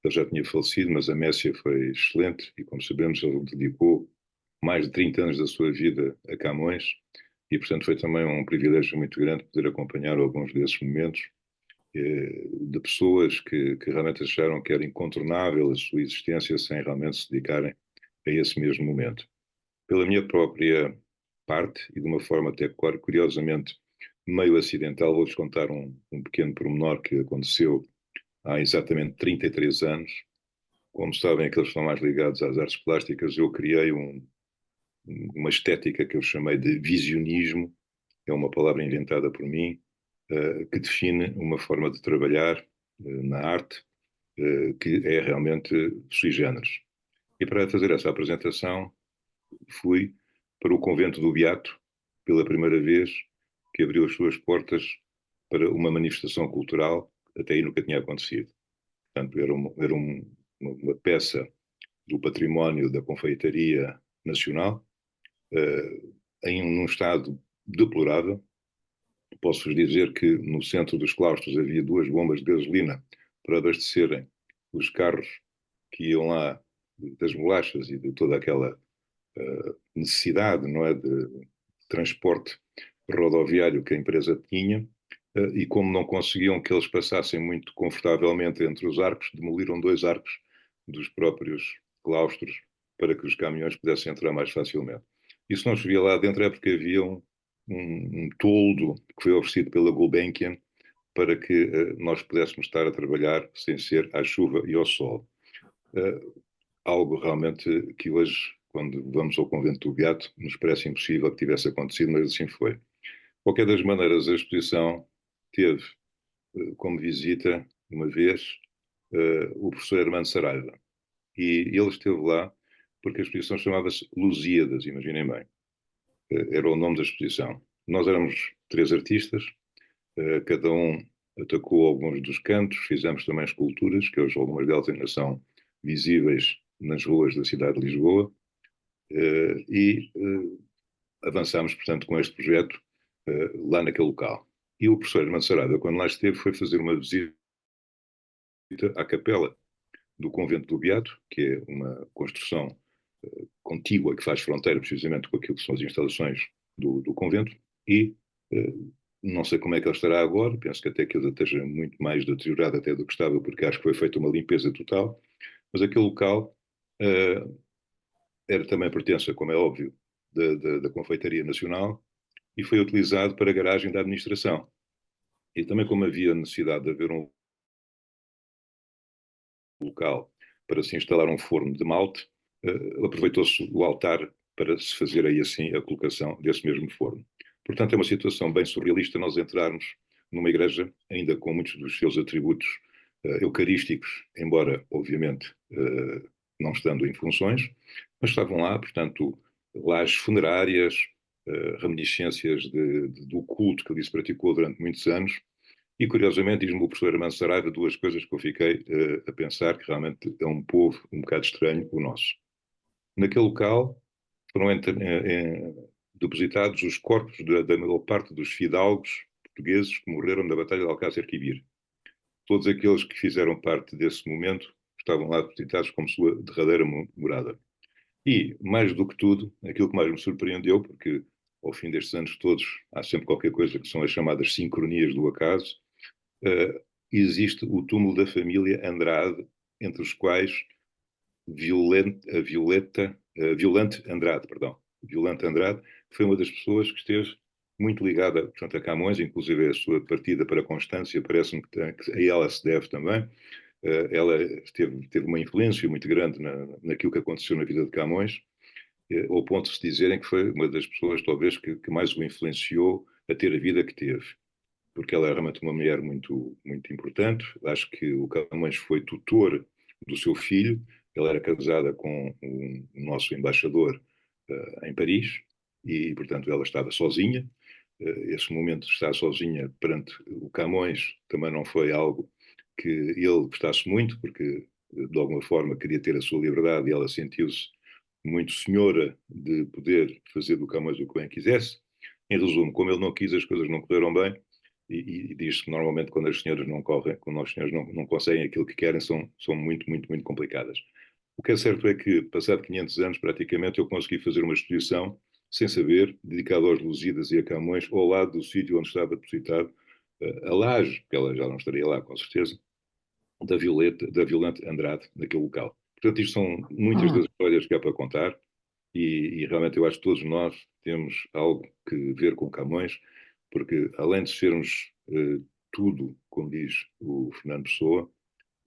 Ele já tinha falecido, mas a Messia foi excelente e, como sabemos, ele dedicou mais de 30 anos da sua vida a Camões e, portanto, foi também um privilégio muito grande poder acompanhar alguns desses momentos de pessoas que realmente acharam que era incontornável a sua existência sem realmente se dedicarem a esse mesmo momento. Pela minha própria parte, e de uma forma até curiosamente meio acidental, vou-vos contar um pequeno pormenor que aconteceu há exatamente 33 anos. Como sabem, aqueles que estão mais ligados às artes plásticas, eu criei uma estética que eu chamei de visionismo, é uma palavra inventada por mim, que define uma forma de trabalhar na arte que é realmente sui generis. E para fazer essa apresentação, fui para o convento do Beato, pela primeira vez, que abriu as suas portas para uma manifestação cultural, até aí nunca tinha acontecido. Portanto, era uma peça do património da Confeitaria Nacional, num estado deplorável. Posso-vos dizer que no centro dos claustros havia 2 bombas de gasolina para abastecerem os carros que iam lá das bolachas e de toda aquela necessidade, não é, de transporte rodoviário que a empresa tinha, e como não conseguiam que eles passassem muito confortavelmente entre os arcos, demoliram 2 arcos dos próprios claustros para que os caminhões pudessem entrar mais facilmente. E se não chovia lá dentro é porque havia um toldo que foi oferecido pela Gulbenkian para que nós pudéssemos estar a trabalhar sem ser à chuva e ao sol. Algo realmente que hoje, quando vamos ao convento do Beato, nos parece impossível que tivesse acontecido, mas assim foi. De qualquer das maneiras, a exposição teve como visita, uma vez, o professor Armando Saraiva. E ele esteve lá porque a exposição chamava-se Lusíadas, imaginem bem. Era o nome da exposição. Nós éramos 3 artistas, cada um atacou alguns dos cantos, fizemos também esculturas, que hoje algumas delas ainda são visíveis nas ruas da cidade de Lisboa, e avançámos, portanto, com este projeto lá naquele local. E o professor Armando Saraiva, quando lá esteve, foi fazer uma visita à capela do convento do Beato, que é uma construção contígua que faz fronteira precisamente com aquilo que são as instalações do convento, e não sei como é que ele estará agora, penso que até que ele esteja muito mais deteriorado até do que estava, porque acho que foi feita uma limpeza total, mas aquele local era também pertença, como é óbvio, da Confeitaria Nacional e foi utilizado para a garagem da administração. E também como havia necessidade de haver um local para se instalar um forno de malte, aproveitou-se o altar para se fazer aí assim a colocação desse mesmo forno. Portanto, é uma situação bem surrealista nós entrarmos numa igreja ainda com muitos dos seus atributos eucarísticos, embora, obviamente, não estando em funções, mas estavam lá, portanto, lajes funerárias, reminiscências do culto que ali se praticou durante muitos anos, e curiosamente diz-me o professor Armando Saraiva 2 coisas que eu fiquei a pensar que realmente é um povo um bocado estranho o nosso. Naquele local foram depositados os corpos da maior parte dos fidalgos portugueses que morreram na Batalha de Alcácer Quibir. Todos aqueles que fizeram parte desse momento estavam lá depositados como sua derradeira morada. E, mais do que tudo, aquilo que mais me surpreendeu, porque ao fim destes anos todos há sempre qualquer coisa que são as chamadas sincronias do acaso, existe o túmulo da família Andrade, entre os quais Violante Andrade, que foi uma das pessoas que esteve muito ligada, portanto, a Camões, inclusive a sua partida para a Constância, parece-me que a ela se deve também, ela teve uma influência muito grande naquilo que aconteceu na vida de Camões, ao ponto de se dizerem que foi uma das pessoas, talvez, que mais o influenciou a ter a vida que teve. Porque ela é realmente uma mulher muito, muito importante. Acho que o Camões foi tutor do seu filho. Ela era casada com o nosso embaixador em Paris e, portanto, ela estava sozinha. Esse momento de estar sozinha perante o Camões também não foi algo que ele gostasse muito, porque, de alguma forma, queria ter a sua liberdade e ela sentiu-se muito senhora de poder fazer do Camões o que bem quisesse. Em resumo, como ele não quis, as coisas não correram bem, e diz que normalmente quando as senhoras não correm, quando os senhores não conseguem aquilo que querem, são muito, muito, muito complicadas. O que é certo é que, passado 500 anos, praticamente, eu consegui fazer uma exposição, sem saber, dedicada aos Lusíadas e a Camões, ao lado do sítio onde estava depositado a laje, porque ela já não estaria lá, com certeza, da Violante Andrade, naquele local. Portanto, isto são muitas das histórias que há para contar, e realmente eu acho que todos nós temos algo que ver com Camões, porque além de sermos tudo, como diz o Fernando Pessoa,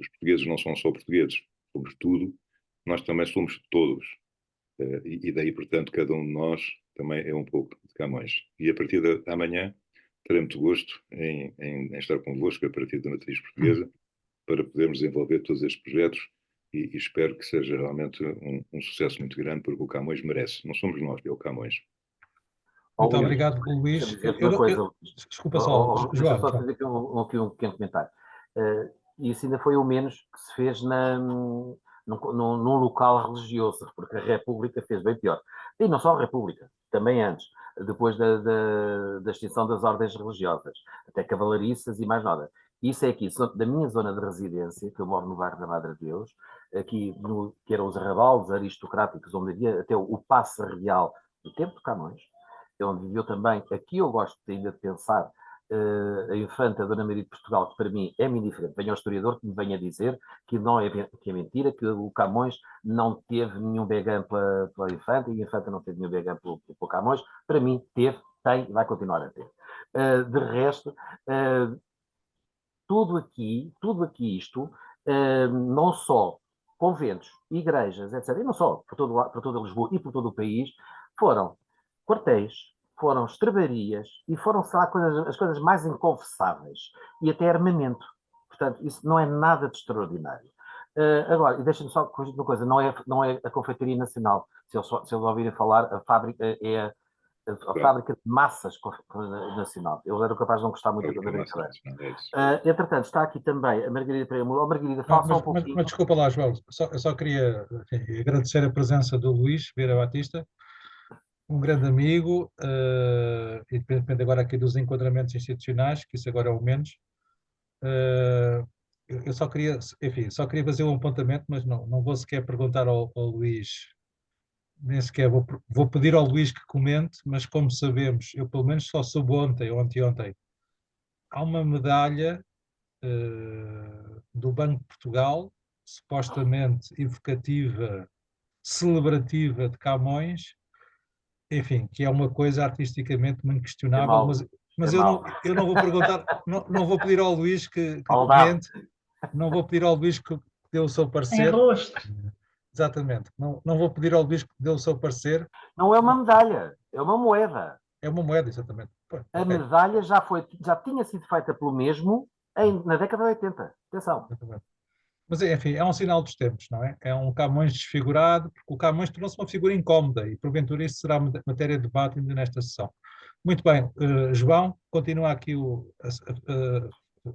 os portugueses não são só portugueses, somos tudo, nós também somos todos. E daí, portanto, cada um de nós também é um pouco de Camões. E a partir de amanhã terei muito gosto em estar convosco a partir da matriz portuguesa para podermos desenvolver todos estes projetos e espero que seja realmente um sucesso muito grande, porque o Camões merece. Não somos nós, é o Camões. Muito obrigado, Luís. Desculpa só, Deixa-me só João. fazer aqui um pequeno comentário. Isso ainda foi o menos que se fez num local religioso, porque a República fez bem pior. E não só a República, também antes, depois da extinção das ordens religiosas, até cavalariças e mais nada. Isso é aqui, da minha zona de residência, que eu moro no bairro da Madre de Deus, aqui que eram os arrabaldes aristocráticos, onde havia até o passe real do tempo de Camões, onde viveu também, aqui eu gosto ainda de pensar, a infanta Dona Maria de Portugal, que para mim é indiferente. Venha ao historiador que me venha dizer que não é, que é mentira, que o Camões não teve nenhum begã pela infanta e a infanta não teve nenhum begã pelo Camões. Para mim, teve, tem e vai continuar a ter. De resto, tudo aqui isto, não só conventos, igrejas, etc., e não só por toda Lisboa e por todo o país, foram quartéis, foram estrebarias e foram, sei lá, as coisas mais inconfessáveis e até armamento. Portanto, isso não é nada de extraordinário. Agora, e deixem-me só corrigir uma coisa, não é a Confeitaria Nacional. Se eles ouvirem falar, a fábrica é a fábrica de massas nacional. Eu era capaz de não gostar muito da brincadeira. Entretanto, está aqui também a Margarida Pereira. Margarida, fala só um pouquinho. Mas desculpa lá, João, eu só queria agradecer a presença do Luís Vieira Batista, um grande amigo, independentemente agora aqui dos enquadramentos institucionais, que isso agora é o menos. Eu só queria, enfim, fazer um apontamento, mas não vou sequer perguntar ao Luís, nem sequer vou pedir ao Luís que comente, mas como sabemos, eu pelo menos só soube ontem ou anteontem, há uma medalha do Banco de Portugal, supostamente evocativa, celebrativa de Camões, enfim, que é uma coisa artisticamente muito questionável, mas eu não vou perguntar, não vou pedir ao Luís que comente, não vou pedir ao Luís que dê o seu parecer. Em rosto. Exatamente, não vou pedir ao Luís que dê o seu parecer. Não é uma medalha, é uma moeda. É uma moeda, exatamente. A medalha já tinha sido feita pelo mesmo na década de 80. Atenção. Exatamente. Mas, enfim, é um sinal dos tempos, não é? É um Camões desfigurado, porque o Camões tornou-se uma figura incómoda e, porventura, isso será matéria de debate ainda nesta sessão. Muito bem, João, continua aqui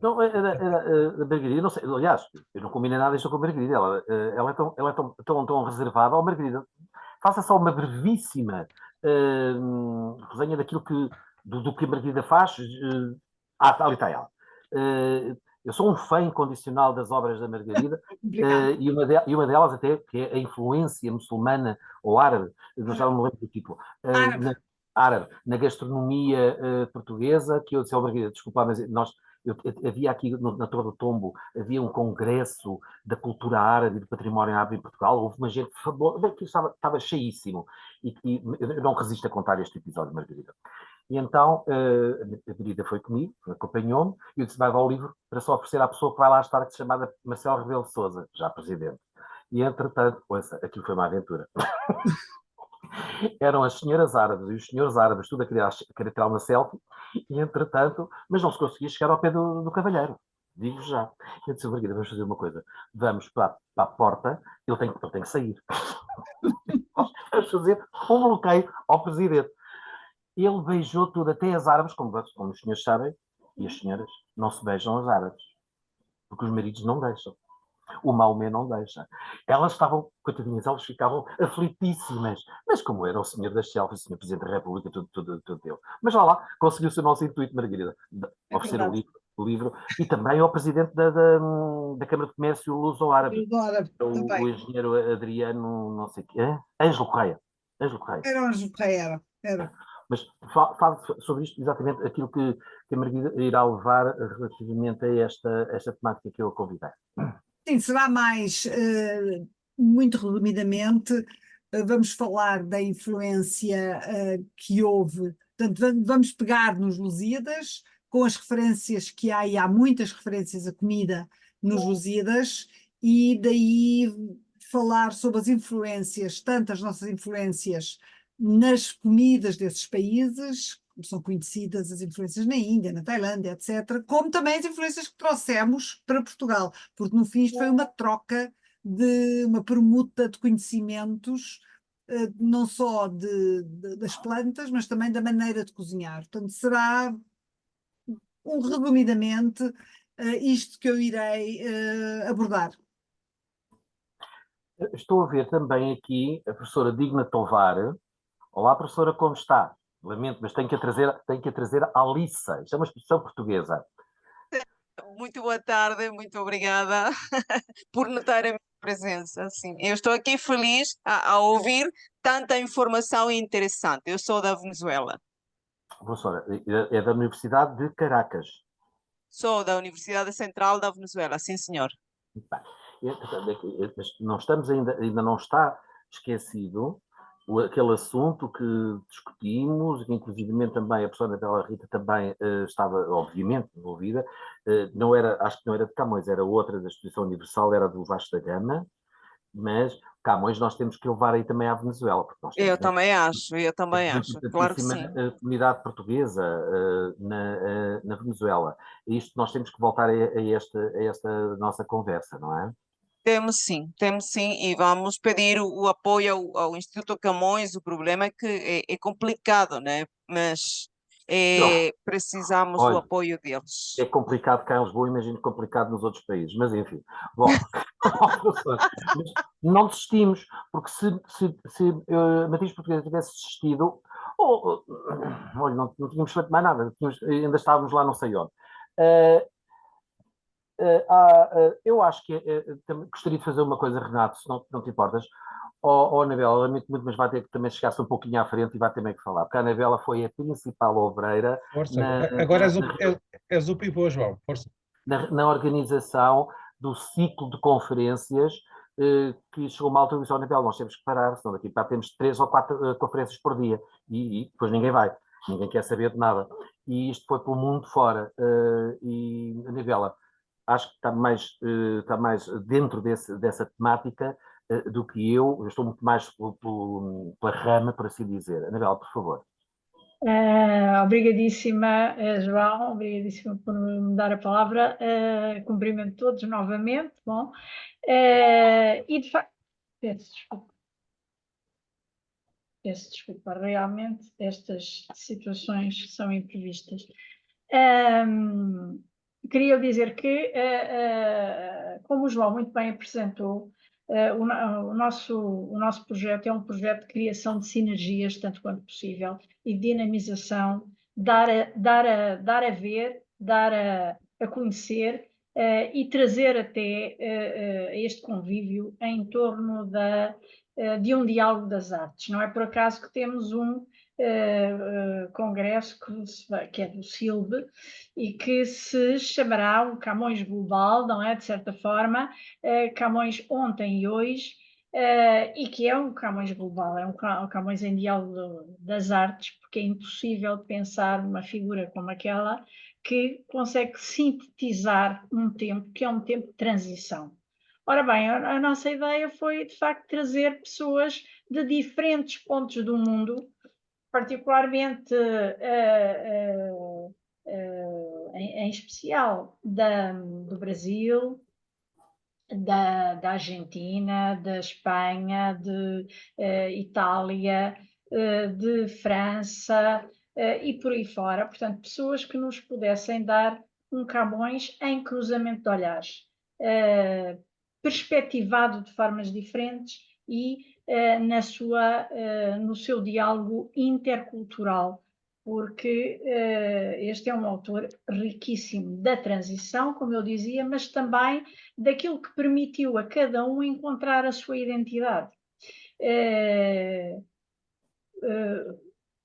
Não, Margarida, não sei, aliás, eu não combinei nada disto com a Margarida, ela é tão reservada. Oh, Margarida, faça só uma brevíssima resenha daquilo do que a Margarida faz. Ali está ela. Eu sou um fã incondicional das obras da Margarida e uma delas até, que é a influência muçulmana ou árabe, já não me lembro do título, árabe, na gastronomia portuguesa, que eu disse ao Margarida, desculpa, mas havia aqui na Torre do Tombo, havia um congresso da cultura árabe e do património árabe em Portugal, houve uma gente que estava cheíssimo, e eu não resisto a contar este episódio, Margarida. E então a Margarida foi comigo, acompanhou-me, e eu disse, vai ao livro para só oferecer à pessoa que vai lá estar, que se chamada Marcelo Rebelo de Sousa, já presidente. E entretanto, ouça, aquilo foi uma aventura. Eram as senhoras árabes e os senhores árabes, tudo a querer tirar uma selfie, e entretanto, mas não se conseguia chegar ao pé do cavalheiro. Digo já. Eu disse, Margarida, vamos fazer uma coisa. Vamos para a porta, ele tem que sair. Vamos fazer um bloqueio ao presidente. Ele beijou tudo, até as árabes, como os senhores sabem, e as senhoras, não se beijam as árabes. Porque os maridos não deixam. O Maomé não deixa. Elas estavam, coitadinhas, elas ficavam aflitíssimas. Mas como era o senhor das selfies, o senhor Presidente da República, tudo deu. Mas lá, conseguiu-se o nosso intuito, Margarida, oferecer o livro, e também ao Presidente da Câmara de Comércio Luso-Árabe, o engenheiro Adriano, não sei o quê, Ângelo Correia. Era o Ângelo Correia, era. Mas fala sobre isto, exatamente aquilo que a Margarida irá levar relativamente a esta temática que eu a convidei. Sim, será mais, muito resumidamente, vamos falar da influência que houve. Portanto, vamos pegar nos Lusíadas, com as referências que há, e há muitas referências a comida nos Lusíadas, e daí falar sobre as influências, tanto as nossas influências nas comidas desses países, são conhecidas as influências na Índia, na Tailândia, etc., como também as influências que trouxemos para Portugal, porque no fim isto foi uma troca de uma permuta de conhecimentos, não só das plantas, mas também da maneira de cozinhar. Portanto, será, resumidamente, isto que eu irei abordar. Estou a ver também aqui a professora Digna Tovar. Olá, professora, como está? Lamento, mas tenho que a trazer a Alissa. Isto é uma expressão portuguesa. Muito boa tarde, muito obrigada por notar a minha presença. Sim, eu estou aqui feliz a ouvir tanta informação interessante. Eu sou da Venezuela. Professora, é da Universidade de Caracas. Sou da Universidade Central da Venezuela, sim, senhor. Mas não estamos ainda não está esquecido aquele assunto que discutimos, que inclusivamente também a professora Bela Rita também estava, obviamente, envolvida. Não era, acho que não era de Camões, era outra da Exposição Universal, era do Vasco da Gama, mas Camões nós temos que levar aí também à Venezuela. Porque nós Eu também acho, claro que sim. Comunidade portuguesa na Venezuela. E isto nós temos que voltar a esta nossa conversa, não é? Temos sim, e vamos pedir o apoio ao Instituto Camões. O problema é que é complicado, né? Mas precisamos do apoio deles. É complicado cá em Lisboa, imagino complicado nos outros países, mas enfim. Bom, não desistimos, porque se a Matriz Portuguesa tivesse desistido, olha, não tínhamos feito mais nada, ainda estávamos lá não sei onde. Eu acho que gostaria de fazer uma coisa, Renato, se não te importas. Anabela, lamento muito, mas vai ter que também chegar-se um pouquinho à frente e vai ter que falar, porque a Anabela foi a principal obreira. Força, agora és o pivô, João. Força. Na organização do ciclo de conferências que chegou uma altura e disse, Anabela, nós temos que parar, senão daqui para temos 3 ou 4 conferências por dia e depois ninguém vai, ninguém quer saber de nada. E isto foi pelo mundo fora. E Anabela, acho que está mais dentro dessa temática do que eu estou muito mais pela rama, por assim dizer. Anabela, por favor. Obrigadíssima, João, obrigadíssima por me dar a palavra. Cumprimento todos novamente. Bom, e de facto, peço desculpa, realmente estas situações são imprevistas. Queria dizer que, como o João muito bem apresentou, o nosso projeto é um projeto de criação de sinergias, tanto quanto possível, e dinamização, dar a ver, dar a conhecer e trazer até este convívio em torno de um diálogo das artes. Não é por acaso que temos um congresso que é do SILB e que se chamará um Camões Global, não é? De certa forma, Camões ontem e hoje, e que é um Camões global, é um Camões em diálogo das artes, porque é impossível pensar uma figura como aquela que consegue sintetizar um tempo que é um tempo de transição. Ora bem, a nossa ideia foi, de facto, trazer pessoas de diferentes pontos do mundo, particularmente, em especial, do Brasil, da Argentina, da Espanha, de Itália, de França e por aí fora. Portanto, pessoas que nos pudessem dar um Camões em cruzamento de olhares, perspectivado de formas diferentes e no seu diálogo intercultural, porque este é um autor riquíssimo da transição, como eu dizia, mas também daquilo que permitiu a cada um encontrar a sua identidade.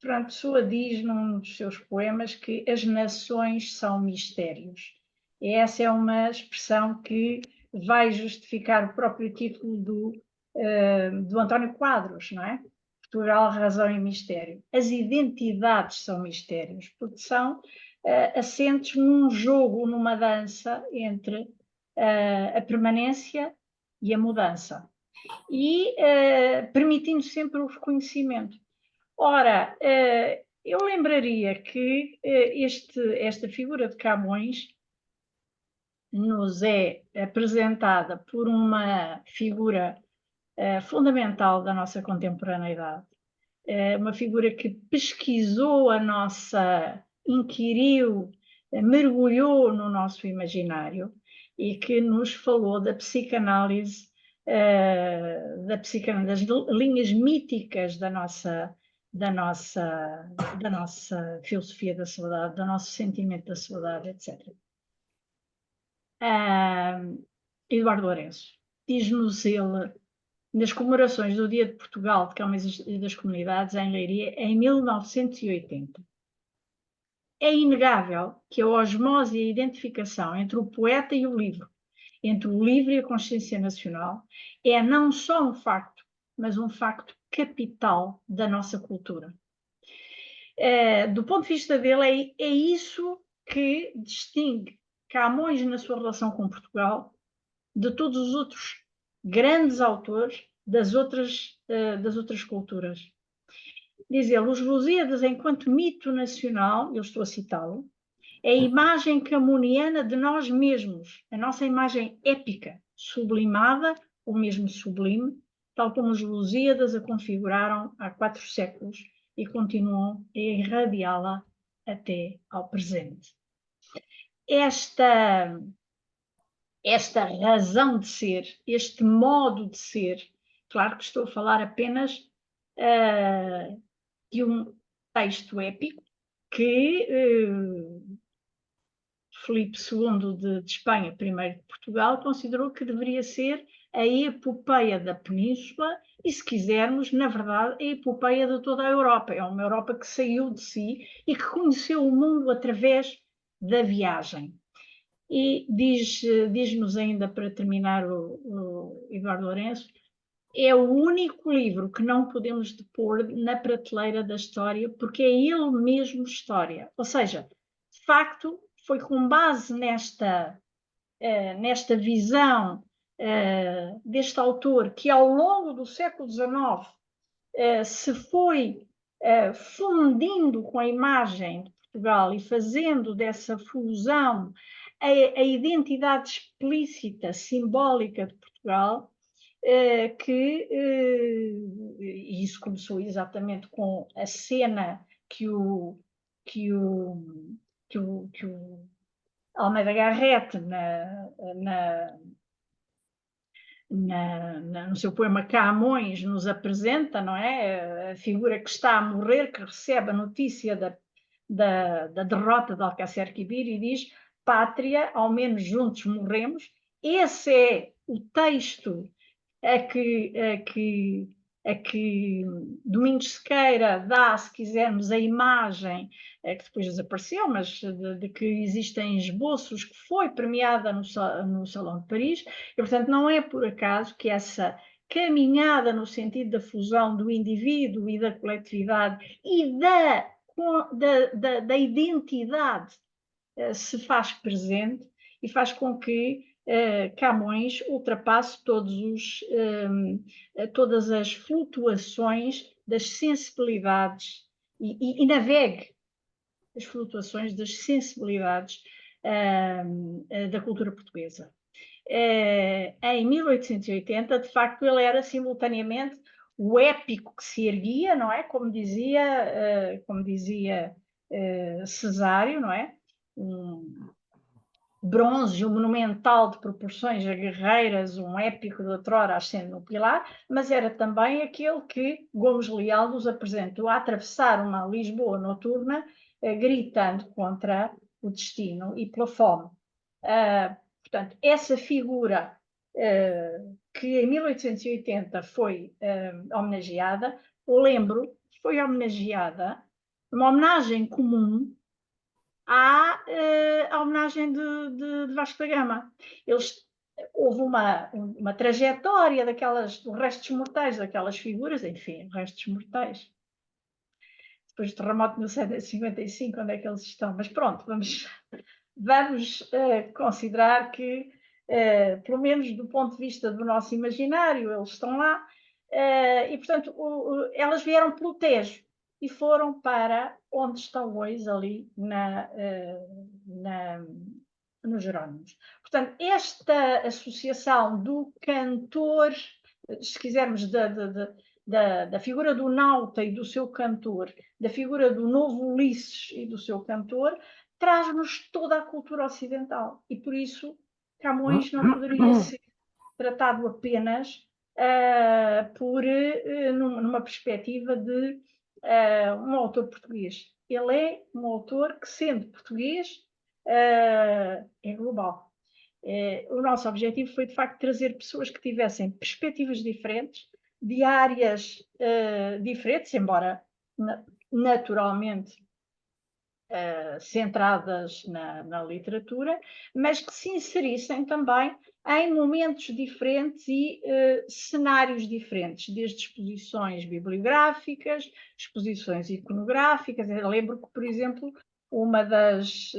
Fernando Pessoa diz num dos seus poemas que as nações são mistérios. E essa é uma expressão que vai justificar o próprio título do António Quadros, não é? Portugal, razão e mistério. As identidades são mistérios, porque são assentes num jogo, numa dança entre a permanência e a mudança. E permitindo sempre o reconhecimento. Ora, eu lembraria que esta figura de Camões nos é apresentada por uma figura fundamental da nossa contemporaneidade, uma figura que pesquisou inquiriu, mergulhou no nosso imaginário e que nos falou da psicanálise, das linhas míticas da nossa filosofia da saudade, do nosso sentimento da saudade, etc. Eduardo Lourenço, diz-nos ele, nas comemorações do Dia de Portugal, de Camões e das Comunidades, em Leiria, em 1980. É inegável que a osmose e a identificação entre o poeta e o livro, entre o livro e a consciência nacional, é não só um facto, mas um facto capital da nossa cultura. Do ponto de vista dele, é isso que distingue Camões na sua relação com Portugal de todos os outros grandes autores das outras culturas. Diz ele, os Lusíadas, enquanto mito nacional, eu estou a citá-lo, é a imagem camoniana de nós mesmos, a nossa imagem épica, sublimada, ou mesmo sublime, tal como os Lusíadas a configuraram há 4 séculos e continuam a irradiá-la até ao presente. Esta razão de ser, este modo de ser, claro que estou a falar apenas de um texto épico que Filipe II de Espanha, primeiro de Portugal, considerou que deveria ser a epopeia da Península e, se quisermos, na verdade, a epopeia de toda a Europa. É uma Europa que saiu de si e que conheceu o mundo através da viagem. E diz-nos ainda, para terminar, o Eduardo Lourenço, é o único livro que não podemos depor na prateleira da história, porque é ele mesmo história. Ou seja, de facto, foi com base nesta visão deste autor que, ao longo do século XIX, se foi fundindo com a imagem de Portugal e fazendo dessa fusão a identidade explícita, simbólica de Portugal, e isso começou exatamente com a cena que o Almeida Garrett, no seu poema Camões, nos apresenta, não é? A figura que está a morrer, que recebe a notícia da derrota de Alcácer Quibir e diz: pátria, ao menos juntos morremos. Esse é o texto a que Domingos Sequeira dá, se quisermos, a imagem que depois desapareceu, mas de que existem esboços, que foi premiada no Salão de Paris, e portanto não é por acaso que caminhada no sentido da fusão do indivíduo e da coletividade e da identidade se faz presente e faz com que Camões ultrapasse todas as flutuações das sensibilidades e navegue as flutuações das sensibilidades da cultura portuguesa. Em 1880, de facto, ele era simultaneamente o épico que se erguia, não é? Como dizia Cesário, não é? Um bronze, um monumental de proporções guerreiras, um épico de outrora ascende no pilar, mas era também aquele que Gomes Leal nos apresentou a atravessar uma Lisboa noturna, gritando contra o destino e pela fome. Portanto, essa figura que em 1880 foi homenageada, lembro, foi homenageada, uma homenagem comum à homenagem de Vasco da Gama. Houve uma trajetória dos restos mortais daquelas figuras, enfim, restos mortais. Depois do terremoto de 1755, onde é que eles estão? Mas pronto, vamos considerar que, pelo menos do ponto de vista do nosso imaginário, eles estão lá. E, portanto, elas vieram pelo Tejo e foram para onde estão hoje, ali nos Jerónimos. Portanto, esta associação do cantor, se quisermos, da figura do nauta e do seu cantor, da figura do novo Ulisses e do seu cantor, traz-nos toda a cultura ocidental. E por isso Camões não poderia ser tratado apenas numa perspectiva de um autor português. Ele é um autor que, sendo português, é global. O nosso objetivo foi, de facto, trazer pessoas que tivessem perspectivas diferentes, de áreas diferentes, embora naturalmente centradas na literatura, mas que se inserissem também em momentos diferentes e cenários diferentes, desde exposições bibliográficas, exposições iconográficas. Eu lembro que, por exemplo, uma das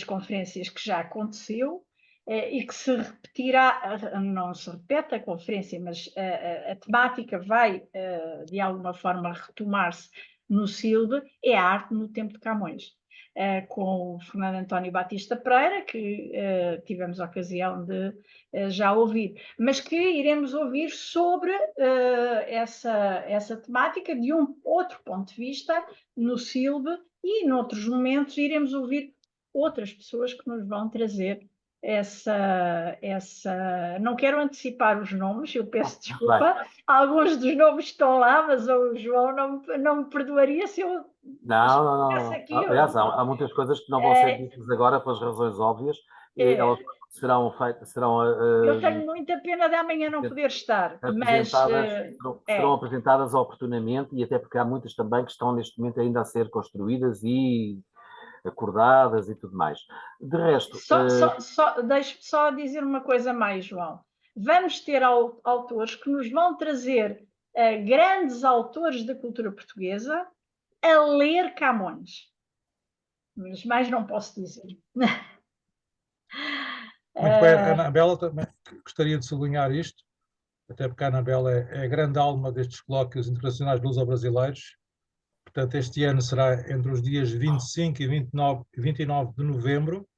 conferências que já aconteceu e que se repetirá, não se repete a conferência, mas a temática vai, de alguma forma, retomar-se no Silbe, é a arte no tempo de Camões, com o Fernando António Batista Pereira, que tivemos a ocasião de já ouvir, mas que iremos ouvir sobre essa temática de um outro ponto de vista no Silbe, e noutros momentos iremos ouvir outras pessoas que nos vão trazer não quero antecipar os nomes, eu peço desculpa, alguns dos nomes estão lá, mas o João não me perdoaria se eu... Não. Aliás, há muitas coisas que não vão ser ditas agora pelas razões óbvias, elas serão feitas... eu tenho muita pena de amanhã não poder estar, mas... serão apresentadas oportunamente, e até porque há muitas também que estão neste momento ainda a ser construídas e acordadas e tudo mais. De resto... Deixe-me só dizer uma coisa mais, João. Vamos ter autores que nos vão trazer grandes autores da cultura portuguesa a ler Camões. Mas mais não posso dizer. Muito bem, a Anabela também gostaria de sublinhar isto, até porque a Anabela é a grande alma destes colóquios internacionais luso-brasileiros. Portanto, este ano será entre os dias 25 e 29 de novembro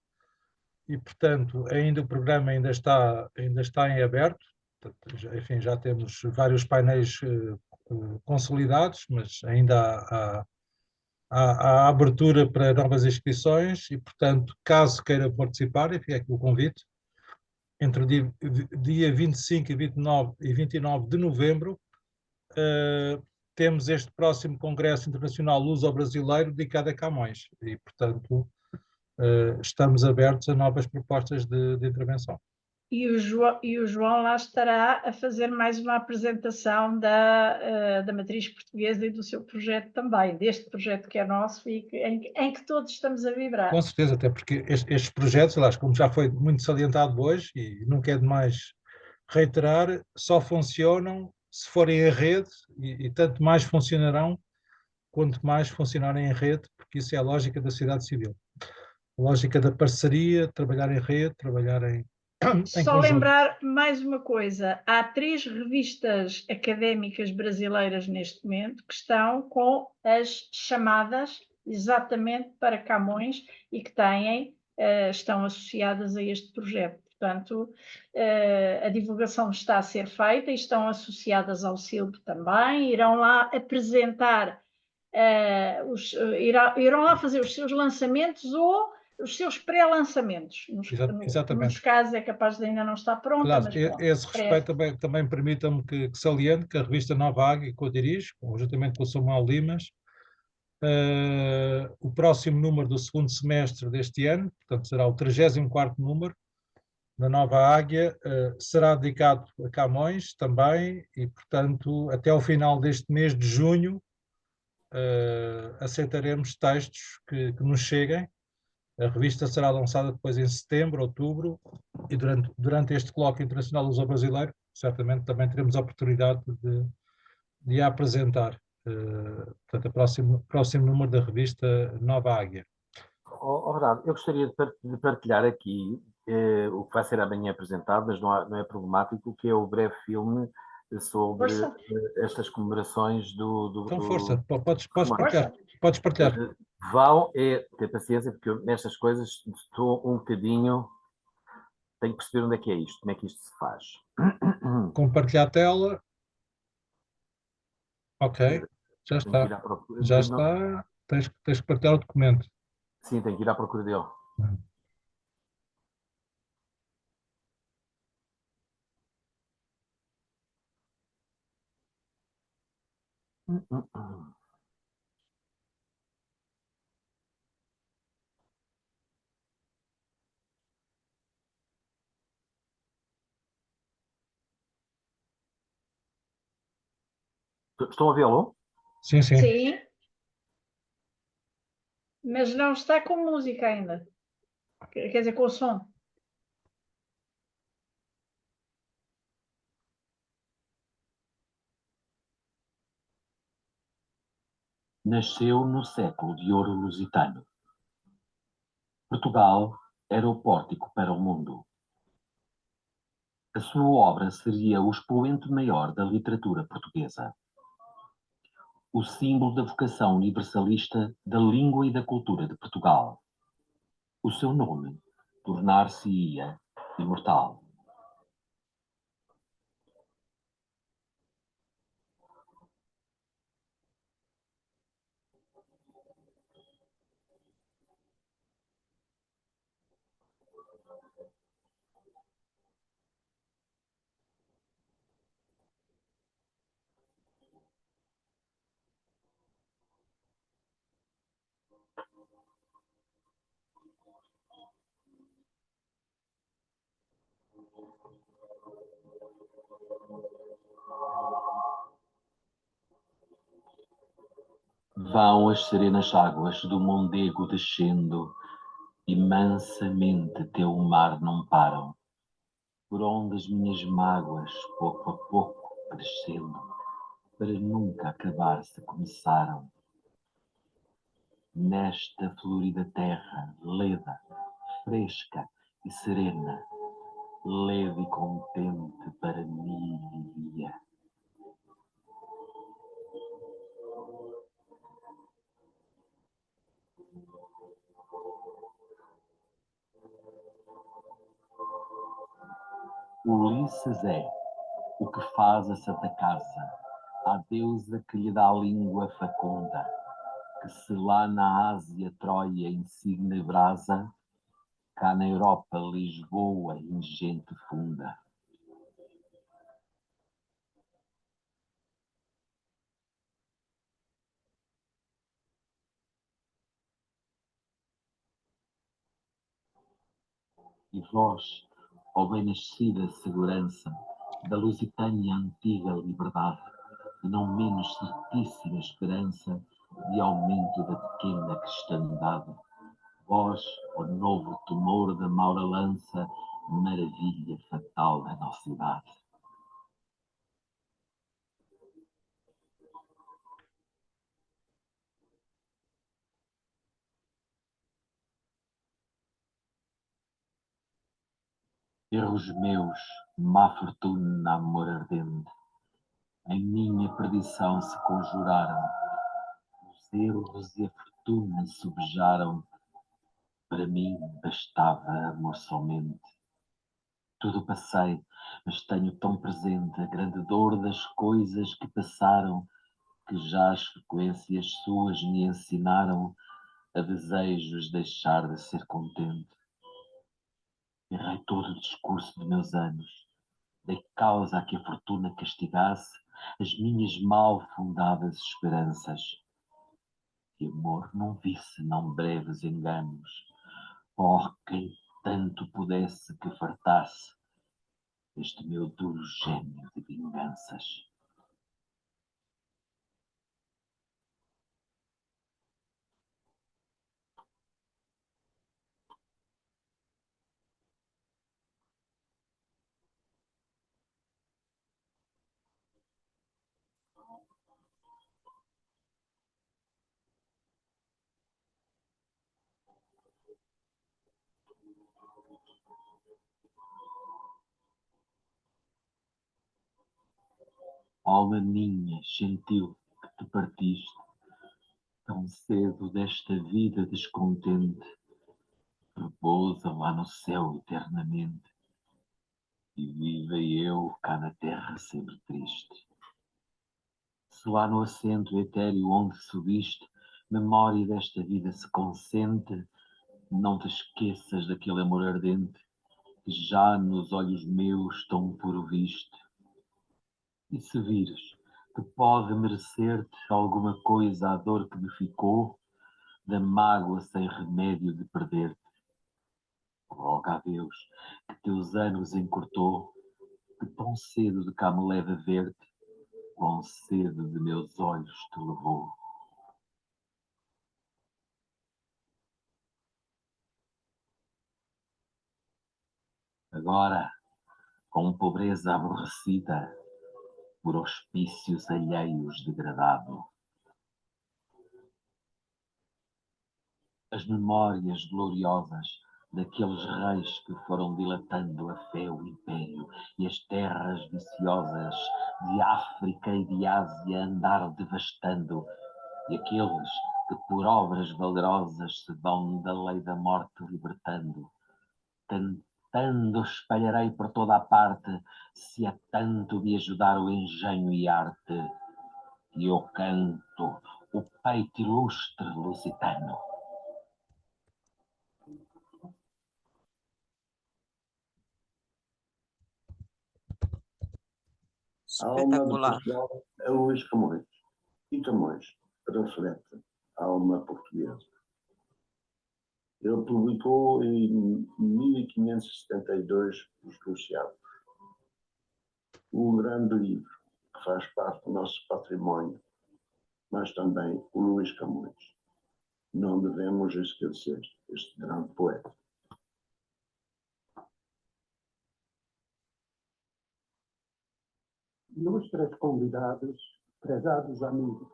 e, portanto, o programa ainda está em aberto. Portanto, enfim, já temos vários painéis consolidados, mas ainda há abertura para novas inscrições e, portanto, caso queira participar, enfim, é aqui o convite, entre o dia 25 e 29 de novembro, temos este próximo Congresso Internacional Luso-Brasileiro dedicado a Camões e, portanto, estamos abertos a novas propostas de intervenção. E o João lá estará a fazer mais uma apresentação da matriz portuguesa e do seu projeto também, deste projeto que é nosso e em que todos estamos a vibrar. Com certeza, até porque estes projetos, aliás, como já foi muito salientado hoje, e nunca é demais reiterar, só funcionam se forem em rede e tanto mais funcionarão quanto mais funcionarem em rede, porque isso é a lógica da sociedade civil. A lógica da parceria, trabalhar em rede, trabalhar em Só conjunto. lembrar mais uma coisa: há 3 revistas académicas brasileiras neste momento que estão com as chamadas exatamente para Camões e que estão associadas a este projeto. Portanto, a divulgação está a ser feita e estão associadas ao SILB também, irão lá apresentar, irão lá fazer os seus lançamentos ou os seus pré-lançamentos. Exatamente. Nos casos é capaz de ainda não estar pronta, Claro, mas pronto, esse respeito também permita-me que saliente que a revista Nova Águia, que eu dirijo, conjuntamente com o Samuel Limas, o próximo número do segundo semestre deste ano, portanto será o 34º número da Nova Águia, será dedicado a Camões também e, portanto, até ao final deste mês de junho, aceitaremos textos que nos cheguem. A revista será lançada depois em setembro, outubro, e durante este colóquio internacional luso-brasileiro, certamente também teremos a oportunidade de a apresentar. Portanto, o próximo número da revista Nova Águia. Bernardo, eu gostaria de partilhar aqui o que vai ser amanhã apresentado, mas não é problemático, que é o breve filme sobre estas comemorações do... Então, força, podes partilhar. Vão ter paciência, porque eu, nestas coisas estou um bocadinho... Tenho que perceber onde é que é isto, como é que isto se faz. Compartilhar a tela. Ok, já está. Já está. Tens que partilhar o documento. Sim, tenho que ir à procura dele. Estão a vê-lo? Sim, sim. Sim. Mas não está com música ainda. Quer dizer, com o som. Nasceu no século de ouro lusitano. Portugal era o pórtico para o mundo. A sua obra seria o expoente maior da literatura portuguesa. O símbolo da vocação universalista da língua e da cultura de Portugal. O seu nome tornar-se-ia imortal. Vão as serenas águas do Mondego descendo, e mansamente teu mar não param, por onde as minhas mágoas, pouco a pouco, crescendo, para nunca acabar se começaram. Nesta florida terra, leda, fresca e serena, leve e contente para mim vivia. Ulisses é o que faz a Santa Casa, a deusa que lhe dá língua facunda, que se lá na Ásia Troia insigne brasa, cá na Europa Lisboa ingente funda. E vós, ó bem-nascida segurança da lusitânia antiga liberdade, e não menos certíssima esperança de aumento da pequena cristandade. Vós, ó novo tumor da maura lança, maravilha fatal da nossa idade. Erros meus, má fortuna, amor ardente, em minha perdição se conjuraram. Os erros e a fortuna subjaram. Para mim bastava amor somente. Tudo passei, mas tenho tão presente a grande dor das coisas que passaram, que já as frequências suas me ensinaram a desejos deixar de ser contente. Errei todo o discurso de meus anos, dei causa a que a fortuna castigasse as minhas mal fundadas esperanças. Que amor não visse não breves enganos, oh, quem tanto pudesse que fartasse este meu duro gênio de vinganças. Alma minha, gentil, que te partiste tão cedo desta vida descontente, repousa lá no céu eternamente, e viva eu cá na terra sempre triste. Se lá no assento etéreo onde subiste, memória desta vida se consente, não te esqueças daquele amor ardente que já nos olhos meus tão puro viste. E se vires que pode merecer-te alguma coisa a dor que me ficou, da mágoa sem remédio de perder-te, roga a Deus que teus anos encurtou, que tão cedo de cá me leve a ver-te, quão cedo de meus olhos te levou. Agora, com pobreza aborrecida, por hospícios alheios degradado, as memórias gloriosas daqueles reis que foram dilatando a fé, o império e as terras viciosas de África e de Ásia andaram devastando, e aqueles que por obras valerosas se vão da lei da morte libertando, cantando espalharei por toda a parte, se há tanto de ajudar o engenho e arte, e eu canto o peito ilustre lusitano. A alma de Espetacular. Portugal é Luís Camões. E Camões reflete a alma portuguesa. Ele publicou em 1572 Os Lucianos, um grande livro que faz parte do nosso património, mas também o Luís Camões. Não devemos esquecer este grande poeta. Ilustres convidados, prezados amigos,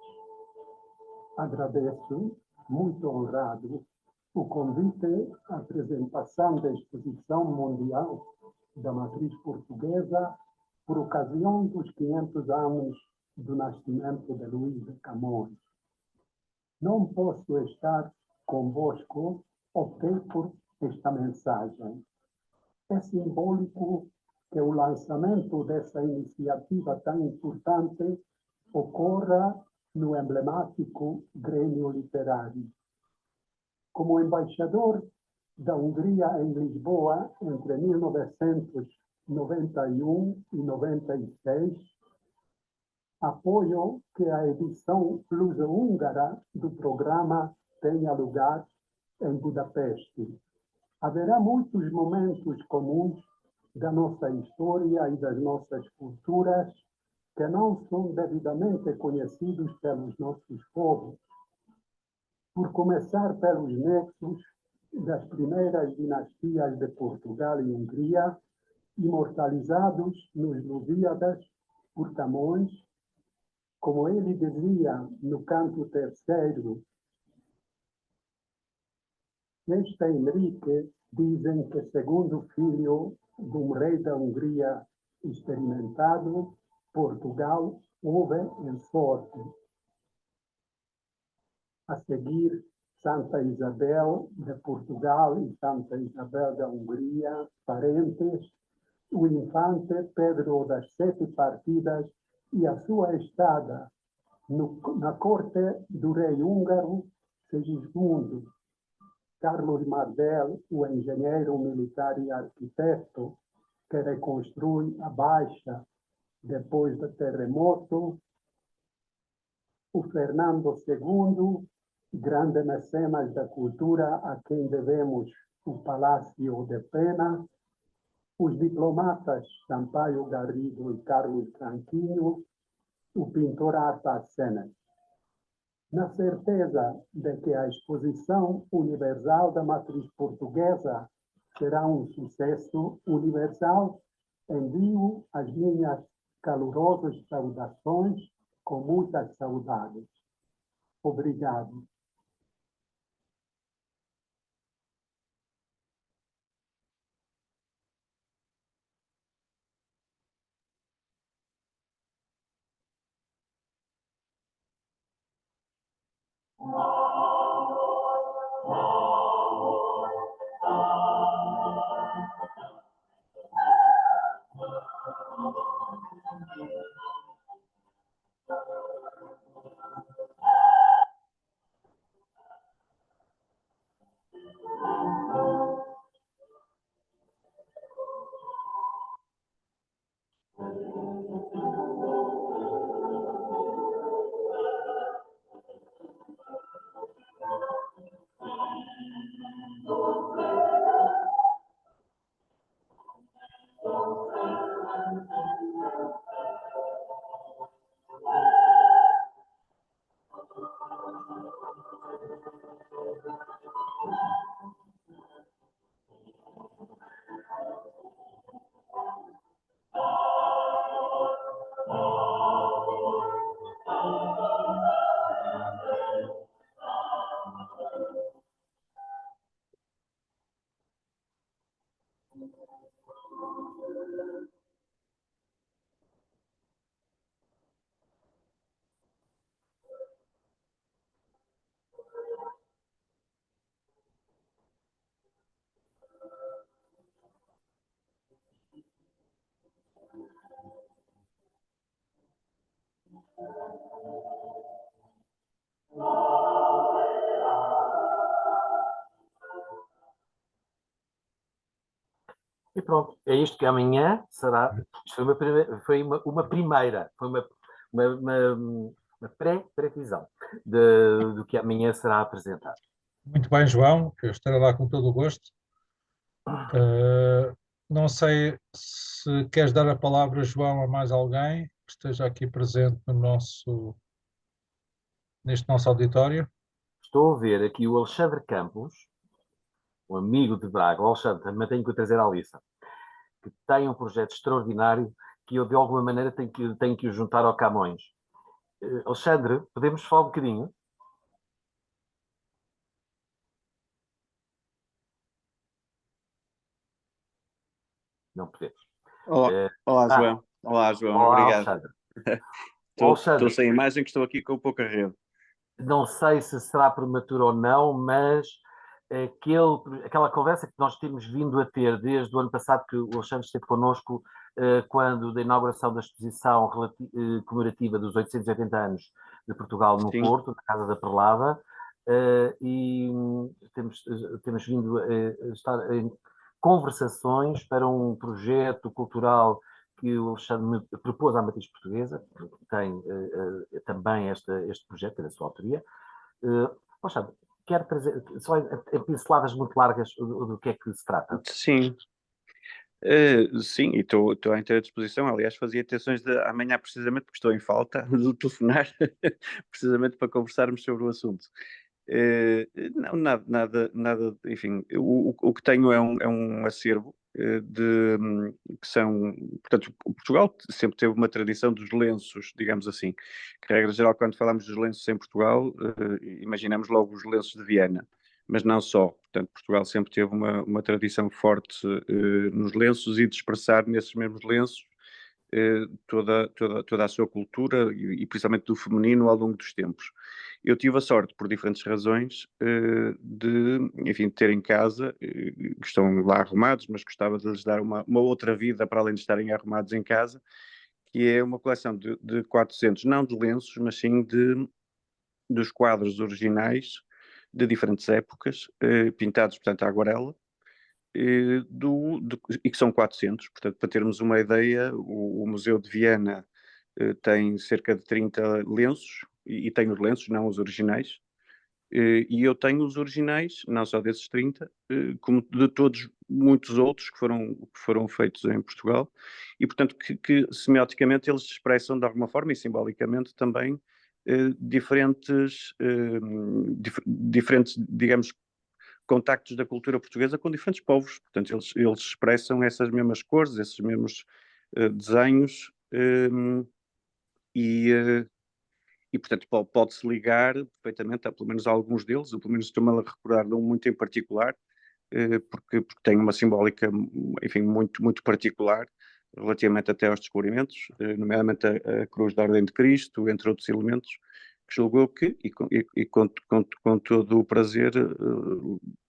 agradeço, muito honrado, o convite à apresentação da Exposição Mundial da Matriz Portuguesa por ocasião dos 500 anos do nascimento de Luís de Camões. Não posso estar convosco, optei por esta mensagem. É simbólico que o lançamento dessa iniciativa tão importante ocorra no emblemático Grêmio Literário. Como embaixador da Hungria em Lisboa entre 1991 e 96, apoio que a edição luso-húngara do programa tenha lugar em Budapeste. Haverá muitos momentos comuns da nossa história e das nossas culturas que não são devidamente conhecidos pelos nossos povos. Por começar pelos nexos das primeiras dinastias de Portugal e Hungria, imortalizados nos Lusíadas por Camões, como ele dizia no canto terceiro: este Henrique, dizem que segundo filho de um rei da Hungria experimentado, Portugal houve em sorte. A seguir, Santa Isabel de Portugal e Santa Isabel da Hungria, parentes, o infante Pedro das Sete Partidas e a sua estada na corte do rei húngaro Segismundo, Carlos Mardel, o engenheiro militar e arquiteto que reconstrui a Baixa depois do terremoto, o Fernando II, grande mecenas da cultura a quem devemos o Palácio de Pena, os diplomatas Sampaio Garrido e Carlos Tranquinho, o pintor Arthur Sennett. Na certeza de que a Exposição Universal da Matriz Portuguesa será um sucesso universal, envio as minhas calorosas saudações com muitas saudades. Obrigado. E pronto, é isto que amanhã será. Isto foi uma primeira, foi uma pré-previsão do que amanhã será apresentado. Muito bem, João, que eu estarei lá com todo o gosto. Não sei se queres dar a palavra, João, a mais alguém que esteja aqui presente neste nosso auditório. Estou a ver aqui o Alexandre Campos, um amigo de Braga. O Alexandre, também tenho que o trazer à lista, que tem um projeto extraordinário que eu, de alguma maneira, tenho que o juntar ao Camões. Alexandre, podemos falar um bocadinho? Não podemos. Olá, João. Olá, João. Olá, Obrigado. Alexandre. Estou sem imagem, que estou aqui com pouca rede. Não sei se será prematuro ou não, mas aquela conversa que nós temos vindo a ter desde o ano passado, que o Alexandre esteve connosco, quando da inauguração da exposição comemorativa dos 880 anos de Portugal no Sim. Porto, na Casa da Perlada, e temos vindo a estar em conversações para um projeto cultural que o Alexandre me propôs à Matriz Portuguesa, que tem também este projeto, da sua autoria. Alexandre, quero trazer só em pinceladas muito largas do que é que se trata. Sim. Sim, e estou à inteira disposição. Aliás, fazia intenções de amanhã, precisamente, porque estou em falta, de telefonar, precisamente para conversarmos sobre o assunto. Não, nada, enfim, o que tenho é um acervo que são, portanto, Portugal sempre teve uma tradição dos lenços, digamos assim, que regra geral, quando falamos dos lenços em Portugal, imaginamos logo os lenços de Viana, mas não só, portanto, Portugal sempre teve uma tradição forte nos lenços e de expressar nesses mesmos lenços toda a sua cultura e principalmente do feminino ao longo dos tempos. Eu tive a sorte, por diferentes razões, enfim, de ter em casa, que estão lá arrumados, mas gostava de lhes dar uma outra vida para além de estarem arrumados em casa, que é uma coleção de 400, não de lenços, mas sim dos quadros originais de diferentes épocas, pintados, portanto, à aguarela, e que são 400, portanto, para termos uma ideia, o Museu de Viena tem cerca de 30 lenços, e tem os lenços, não os originais, e eu tenho os originais, não só desses 30, como de todos muitos outros que foram feitos em Portugal, e portanto que semioticamente eles expressam de alguma forma e simbolicamente também diferentes, digamos, contactos da cultura portuguesa com diferentes povos. Portanto, eles expressam essas mesmas cores, esses mesmos desenhos, e portanto, pode-se ligar perfeitamente a pelo menos a alguns deles, ou pelo menos estou-me a recordar de um muito em particular, porque tem uma simbólica, enfim, muito, muito particular, relativamente até aos descobrimentos, nomeadamente a Cruz da Ordem de Cristo, entre outros elementos, que julgou que, e com todo o prazer,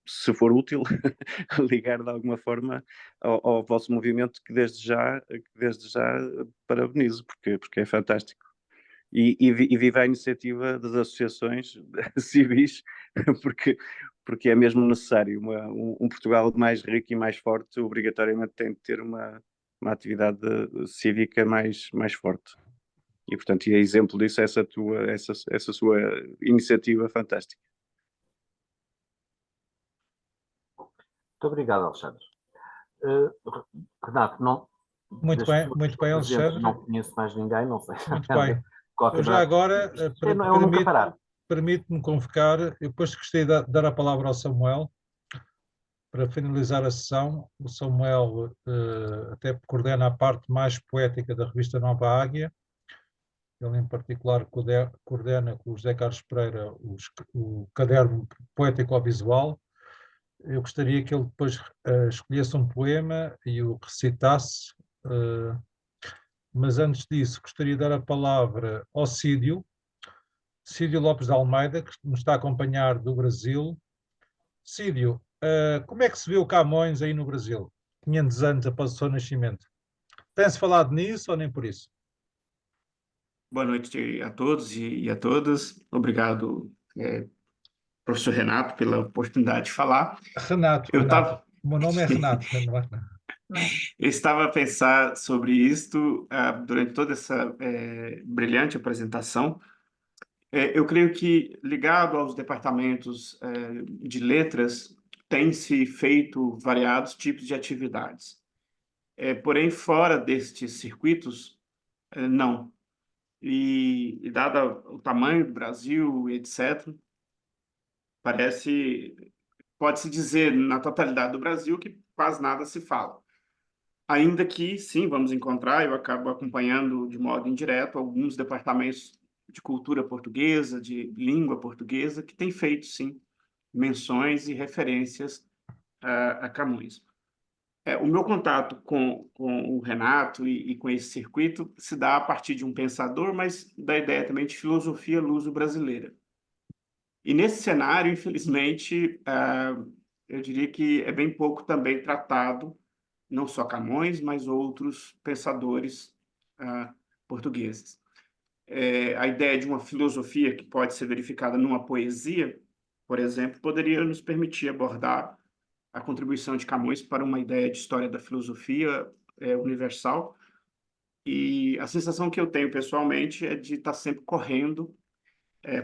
se for útil, ligar de alguma forma ao vosso movimento, que desde já parabenizo, porque é fantástico. E vive a iniciativa das associações civis, porque é mesmo necessário. Um Portugal mais rico e mais forte obrigatoriamente tem de ter uma atividade cívica mais forte. E, portanto, é exemplo disso essa sua iniciativa fantástica. Muito obrigado, Alexandre. Renato, não, Muito bem, Alexandre. Não conheço mais ninguém, não sei. Muito bem. Eu já agora, permite-me convocar, eu depois gostaria de dar a palavra ao Samuel, para finalizar a sessão. O Samuel até coordena a parte mais poética da revista Nova Águia. Ele, em particular, coordena com o José Carlos Pereira o caderno poético ao visual. Eu gostaria que ele depois escolhesse um poema e o recitasse, mas antes disso gostaria de dar a palavra ao Cídio Lopes de Almeida, que nos está a acompanhar do Brasil. Cídio, como é que se vê o Camões aí no Brasil, 500 anos após o seu nascimento? Tem-se falado nisso ou nem por isso? Boa noite a todos e a todas. Obrigado, professor Renato, pela oportunidade de falar. Renato. Meu nome é Renato. Eu estava a pensar sobre isto durante toda essa brilhante apresentação. Eu creio que, ligado aos departamentos de letras, tem-se feito variados tipos de atividades. Porém, fora destes circuitos, não. E dado o tamanho do Brasil, etc., pode-se dizer, na totalidade do Brasil, que quase nada se fala. Ainda que, sim, vamos encontrar, eu acabo acompanhando de modo indireto alguns departamentos de cultura portuguesa, de língua portuguesa, que têm feito, sim, menções e referências a Camões. O meu contato com o Renato e com esse circuito se dá a partir de um pensador, mas da ideia também de filosofia luso-brasileira. E nesse cenário, infelizmente, eu diria que é bem pouco também tratado, não só Camões, mas outros pensadores portugueses. A ideia de uma filosofia que pode ser verificada numa poesia, por exemplo, poderia nos permitir abordar a contribuição de Camões para uma ideia de história da filosofia universal. E a sensação que eu tenho pessoalmente é de estar sempre correndo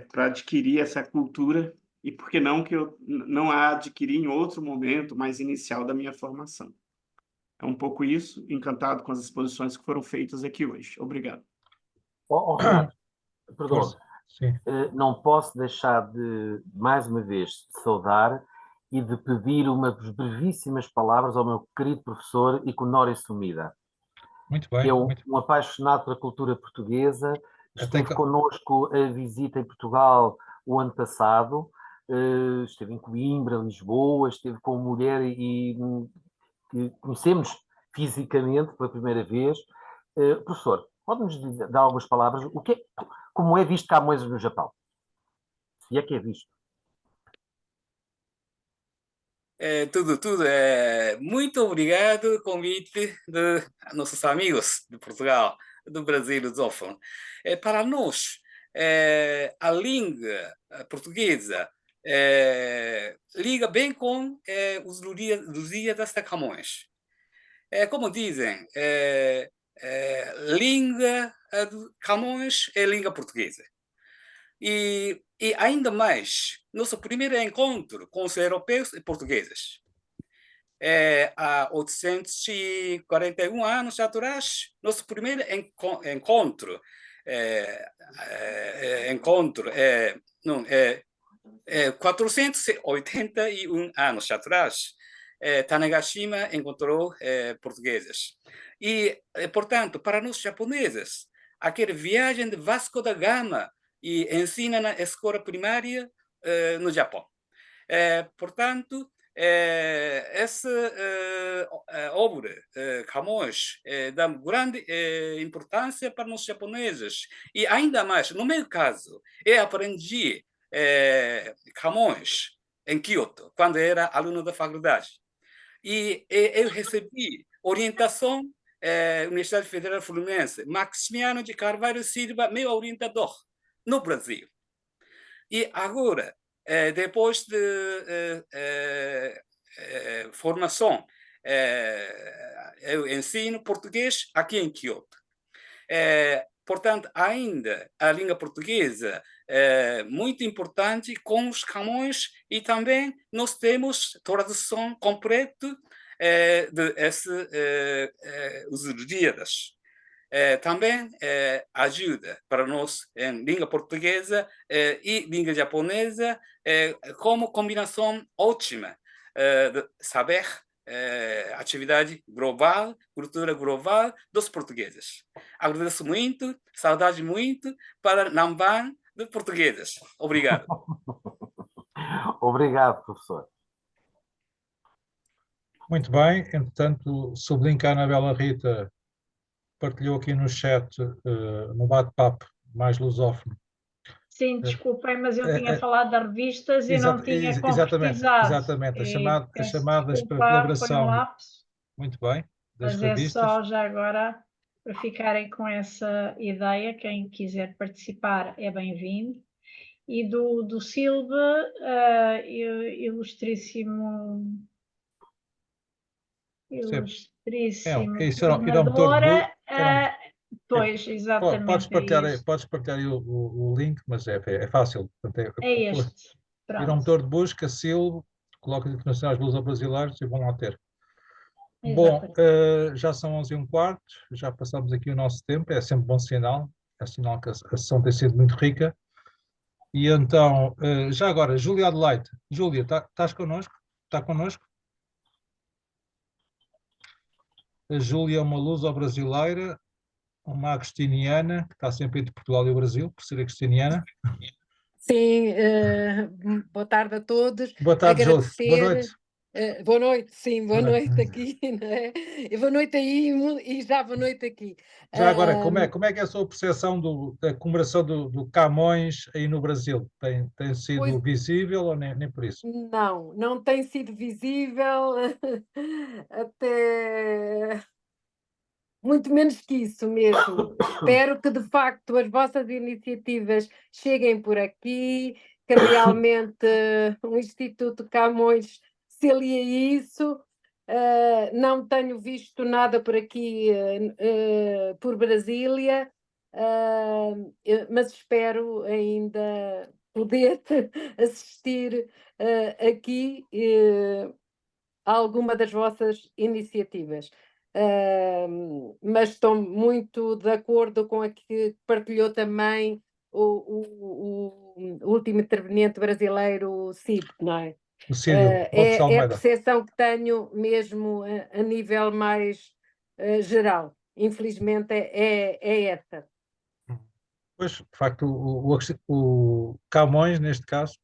para adquirir essa cultura, e por que não que eu não a adquiri em outro momento mais inicial da minha formação. É um pouco isso, encantado com as exposições que foram feitas aqui hoje. Obrigado. Renato, perdão, Força. Sim. não posso deixar de, mais uma vez, saudar e de pedir umas brevíssimas palavras ao meu querido professor Iconório Sumida, Muito que bem. é um apaixonado pela cultura portuguesa, esteve connosco a visita em Portugal o ano passado, esteve em Coimbra, Lisboa, esteve com mulher e que conhecemos fisicamente pela primeira vez. Professor, pode-nos dar algumas palavras? Como é visto Camões no Japão? Se é que é visto. Tudo. Muito obrigado pelo convite de nossos amigos de Portugal, do Brasil lusófono. Para nós, a língua portuguesa liga bem com os Lusíadas de Camões. Como dizem, língua de Camões é língua portuguesa. E ainda mais, nosso primeiro encontro com os europeus e portugueses. Há 841 anos atrás, nosso primeiro encontro, 481 anos atrás, Tanegashima encontrou portugueses. E, portanto, para nós japoneses, aquela viagem de Vasco da Gama e ensina na escola primária no Japão. Portanto, essa obra, Camões, dá grande importância para os japoneses. E ainda mais, no meu caso, eu aprendi Camões em Kyoto, quando era aluno da faculdade. E eu recebi orientação Universidade Federal Fluminense, Maximiano de Carvalho Silva, meu orientador, no Brasil. E agora, depois de formação, eu ensino português aqui em Kyoto. Portanto, ainda a língua portuguesa é muito importante com os Camões e também nós temos tradução completa os Lusíadas. Também ajuda para nós em língua portuguesa e língua japonesa como combinação ótima de saber atividade global, cultura global dos portugueses. Agradeço muito, saudade muito para Namban de portugueses. Obrigado. Obrigado, professor. Muito bem, entretanto, sublinho que a Anabela Rita partilhou aqui no chat, no bate-papo mais lusófono. Sim, desculpem, mas eu tinha falado das revistas e não tinha concretizado. Exatamente, as chamadas para colaboração. Muito bem, das mas revistas. É só já agora para ficarem com essa ideia, quem quiser participar é bem-vindo. E do Silva, ilustríssimo coordenadora. Pois, exatamente. Podes partilhar aí o link, mas é fácil. Portanto, é este. Ir ao motor de busca, Silva, coloca internacionais luso-brasileiros e vão lá ter. Bom, já são 11h15, já passamos aqui o nosso tempo, é sempre bom sinal, é sinal que a sessão tem sido muito rica. E então, já agora, Júlia Adelaide. Júlia, estás connosco? Está connosco? A Júlia é uma luso-brasileira, uma agostiniana, que está sempre entre Portugal e o Brasil, por ser agostiniana. Sim, boa tarde a todos. Boa tarde, Júlia. Boa noite. Boa noite, sim, boa noite aqui, não é? E boa noite aí e já boa noite aqui. Já agora, como é que é a sua percepção da comemoração do Camões aí no Brasil? Tem sido visível ou nem por isso? Não tem sido visível, até muito menos que isso mesmo. Espero que de facto as vossas iniciativas cheguem por aqui, que realmente o Instituto Camões se alie a isso. Não tenho visto nada por aqui, por Brasília, mas espero ainda poder assistir aqui a alguma das vossas iniciativas. mas estou muito de acordo com a que partilhou também o último interveniente brasileiro, o Cid, não é? O Cídio Lopes É a Almeida. percepção que tenho mesmo a nível mais geral. Infelizmente é essa. Pois, de facto, o Camões, neste caso,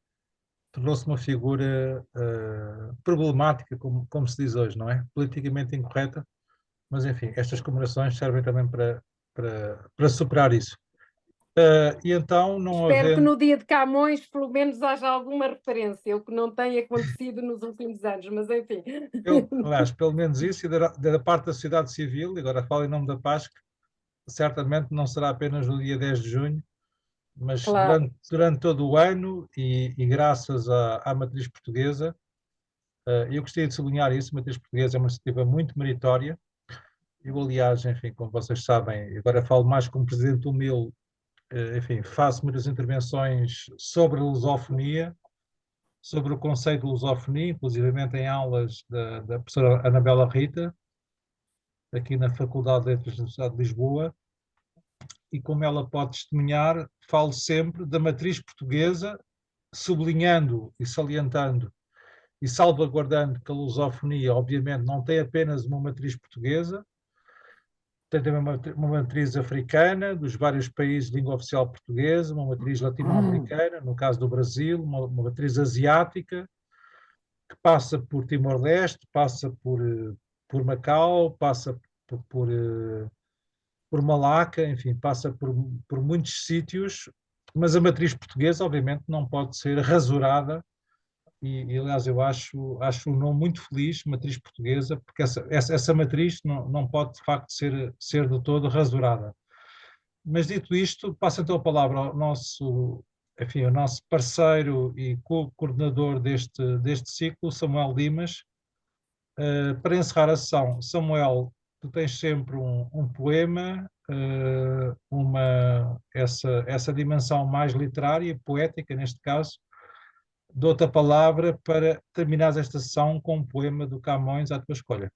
tornou-se uma figura problemática, como se diz hoje, não é? Politicamente incorreta, mas enfim, estas comemorações servem também para superar isso. E então, não Espero que havendo... no dia de Camões pelo menos haja alguma referência, o que não tem acontecido nos últimos anos, mas enfim. Aliás, pelo menos isso, e da parte da sociedade civil, e agora falo em nome da PASC, certamente não será apenas no dia 10 de junho, mas Claro. durante todo o ano e graças à matriz portuguesa, eu gostaria de sublinhar isso, a matriz portuguesa é uma iniciativa muito meritória. Eu, aliás, enfim, como vocês sabem, agora falo mais como presidente do MIL, enfim, faço muitas intervenções sobre a lusofonia, sobre o conceito de lusofonia, inclusivamente em aulas da professora Anabela Rita, aqui na Faculdade de Letras da Universidade de Lisboa, e como ela pode testemunhar, falo sempre da matriz portuguesa, sublinhando e salientando e salvaguardando que a lusofonia, obviamente, não tem apenas uma matriz portuguesa, tem também uma matriz africana, dos vários países de língua oficial portuguesa, uma matriz latino-americana, no caso do Brasil, uma matriz asiática, que passa por Timor-Leste, passa por Macau, passa por Malaca, enfim, passa por muitos sítios, mas a matriz portuguesa, obviamente, não pode ser rasurada, e aliás, eu acho um nome muito feliz, matriz portuguesa, porque essa matriz não pode, de facto, ser de todo rasurada. Mas, dito isto, passo então a palavra ao nosso, enfim, ao nosso parceiro e coordenador deste ciclo, Samuel Dimas, para encerrar a sessão. Samuel, tu tens sempre um poema, essa dimensão mais literária e poética, neste caso. Dou-te a palavra para terminares esta sessão com um poema do Camões à tua escolha.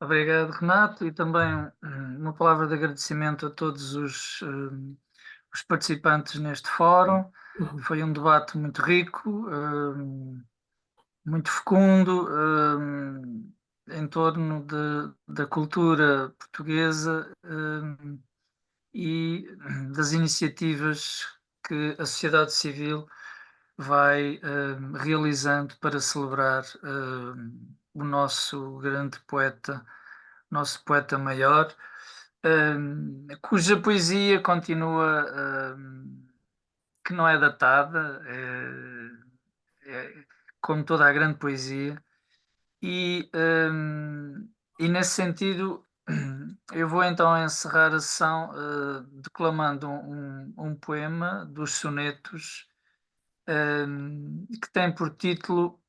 Obrigado, Renato, e também uma palavra de agradecimento a todos os participantes neste fórum. Foi um debate muito rico, muito fecundo, em torno da cultura portuguesa e das iniciativas que a sociedade civil vai realizando para celebrar o nosso grande poeta, nosso poeta maior, cuja poesia continua, que não é datada, como toda a grande poesia, e nesse sentido eu vou então encerrar a sessão declamando um poema dos sonetos que tem por título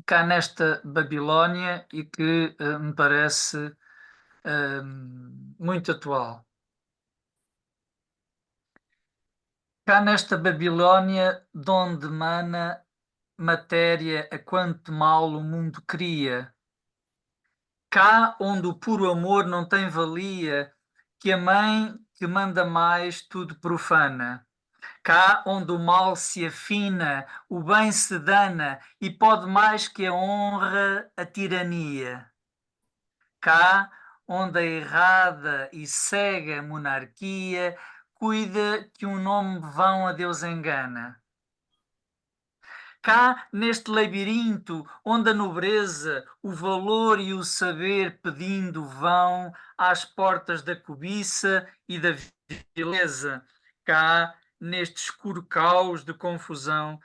Cá nesta Babilónia e que me parece muito atual. Cá nesta Babilónia, donde mana matéria a quanto mal o mundo cria, cá onde o puro amor não tem valia, que a mãe que manda mais tudo profana. Cá onde o mal se afina, o bem se dana e pode mais que a honra a tirania. Cá onde a errada e cega monarquia cuida que um nome vão a Deus engana. Cá neste labirinto onde a nobreza, o valor e o saber pedindo vão às portas da cobiça e da vileza. Cá neste escuro caos de confusão,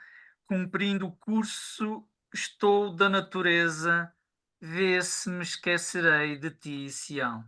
cumprindo o curso estou da natureza, vê se me esquecerei de ti, Sião.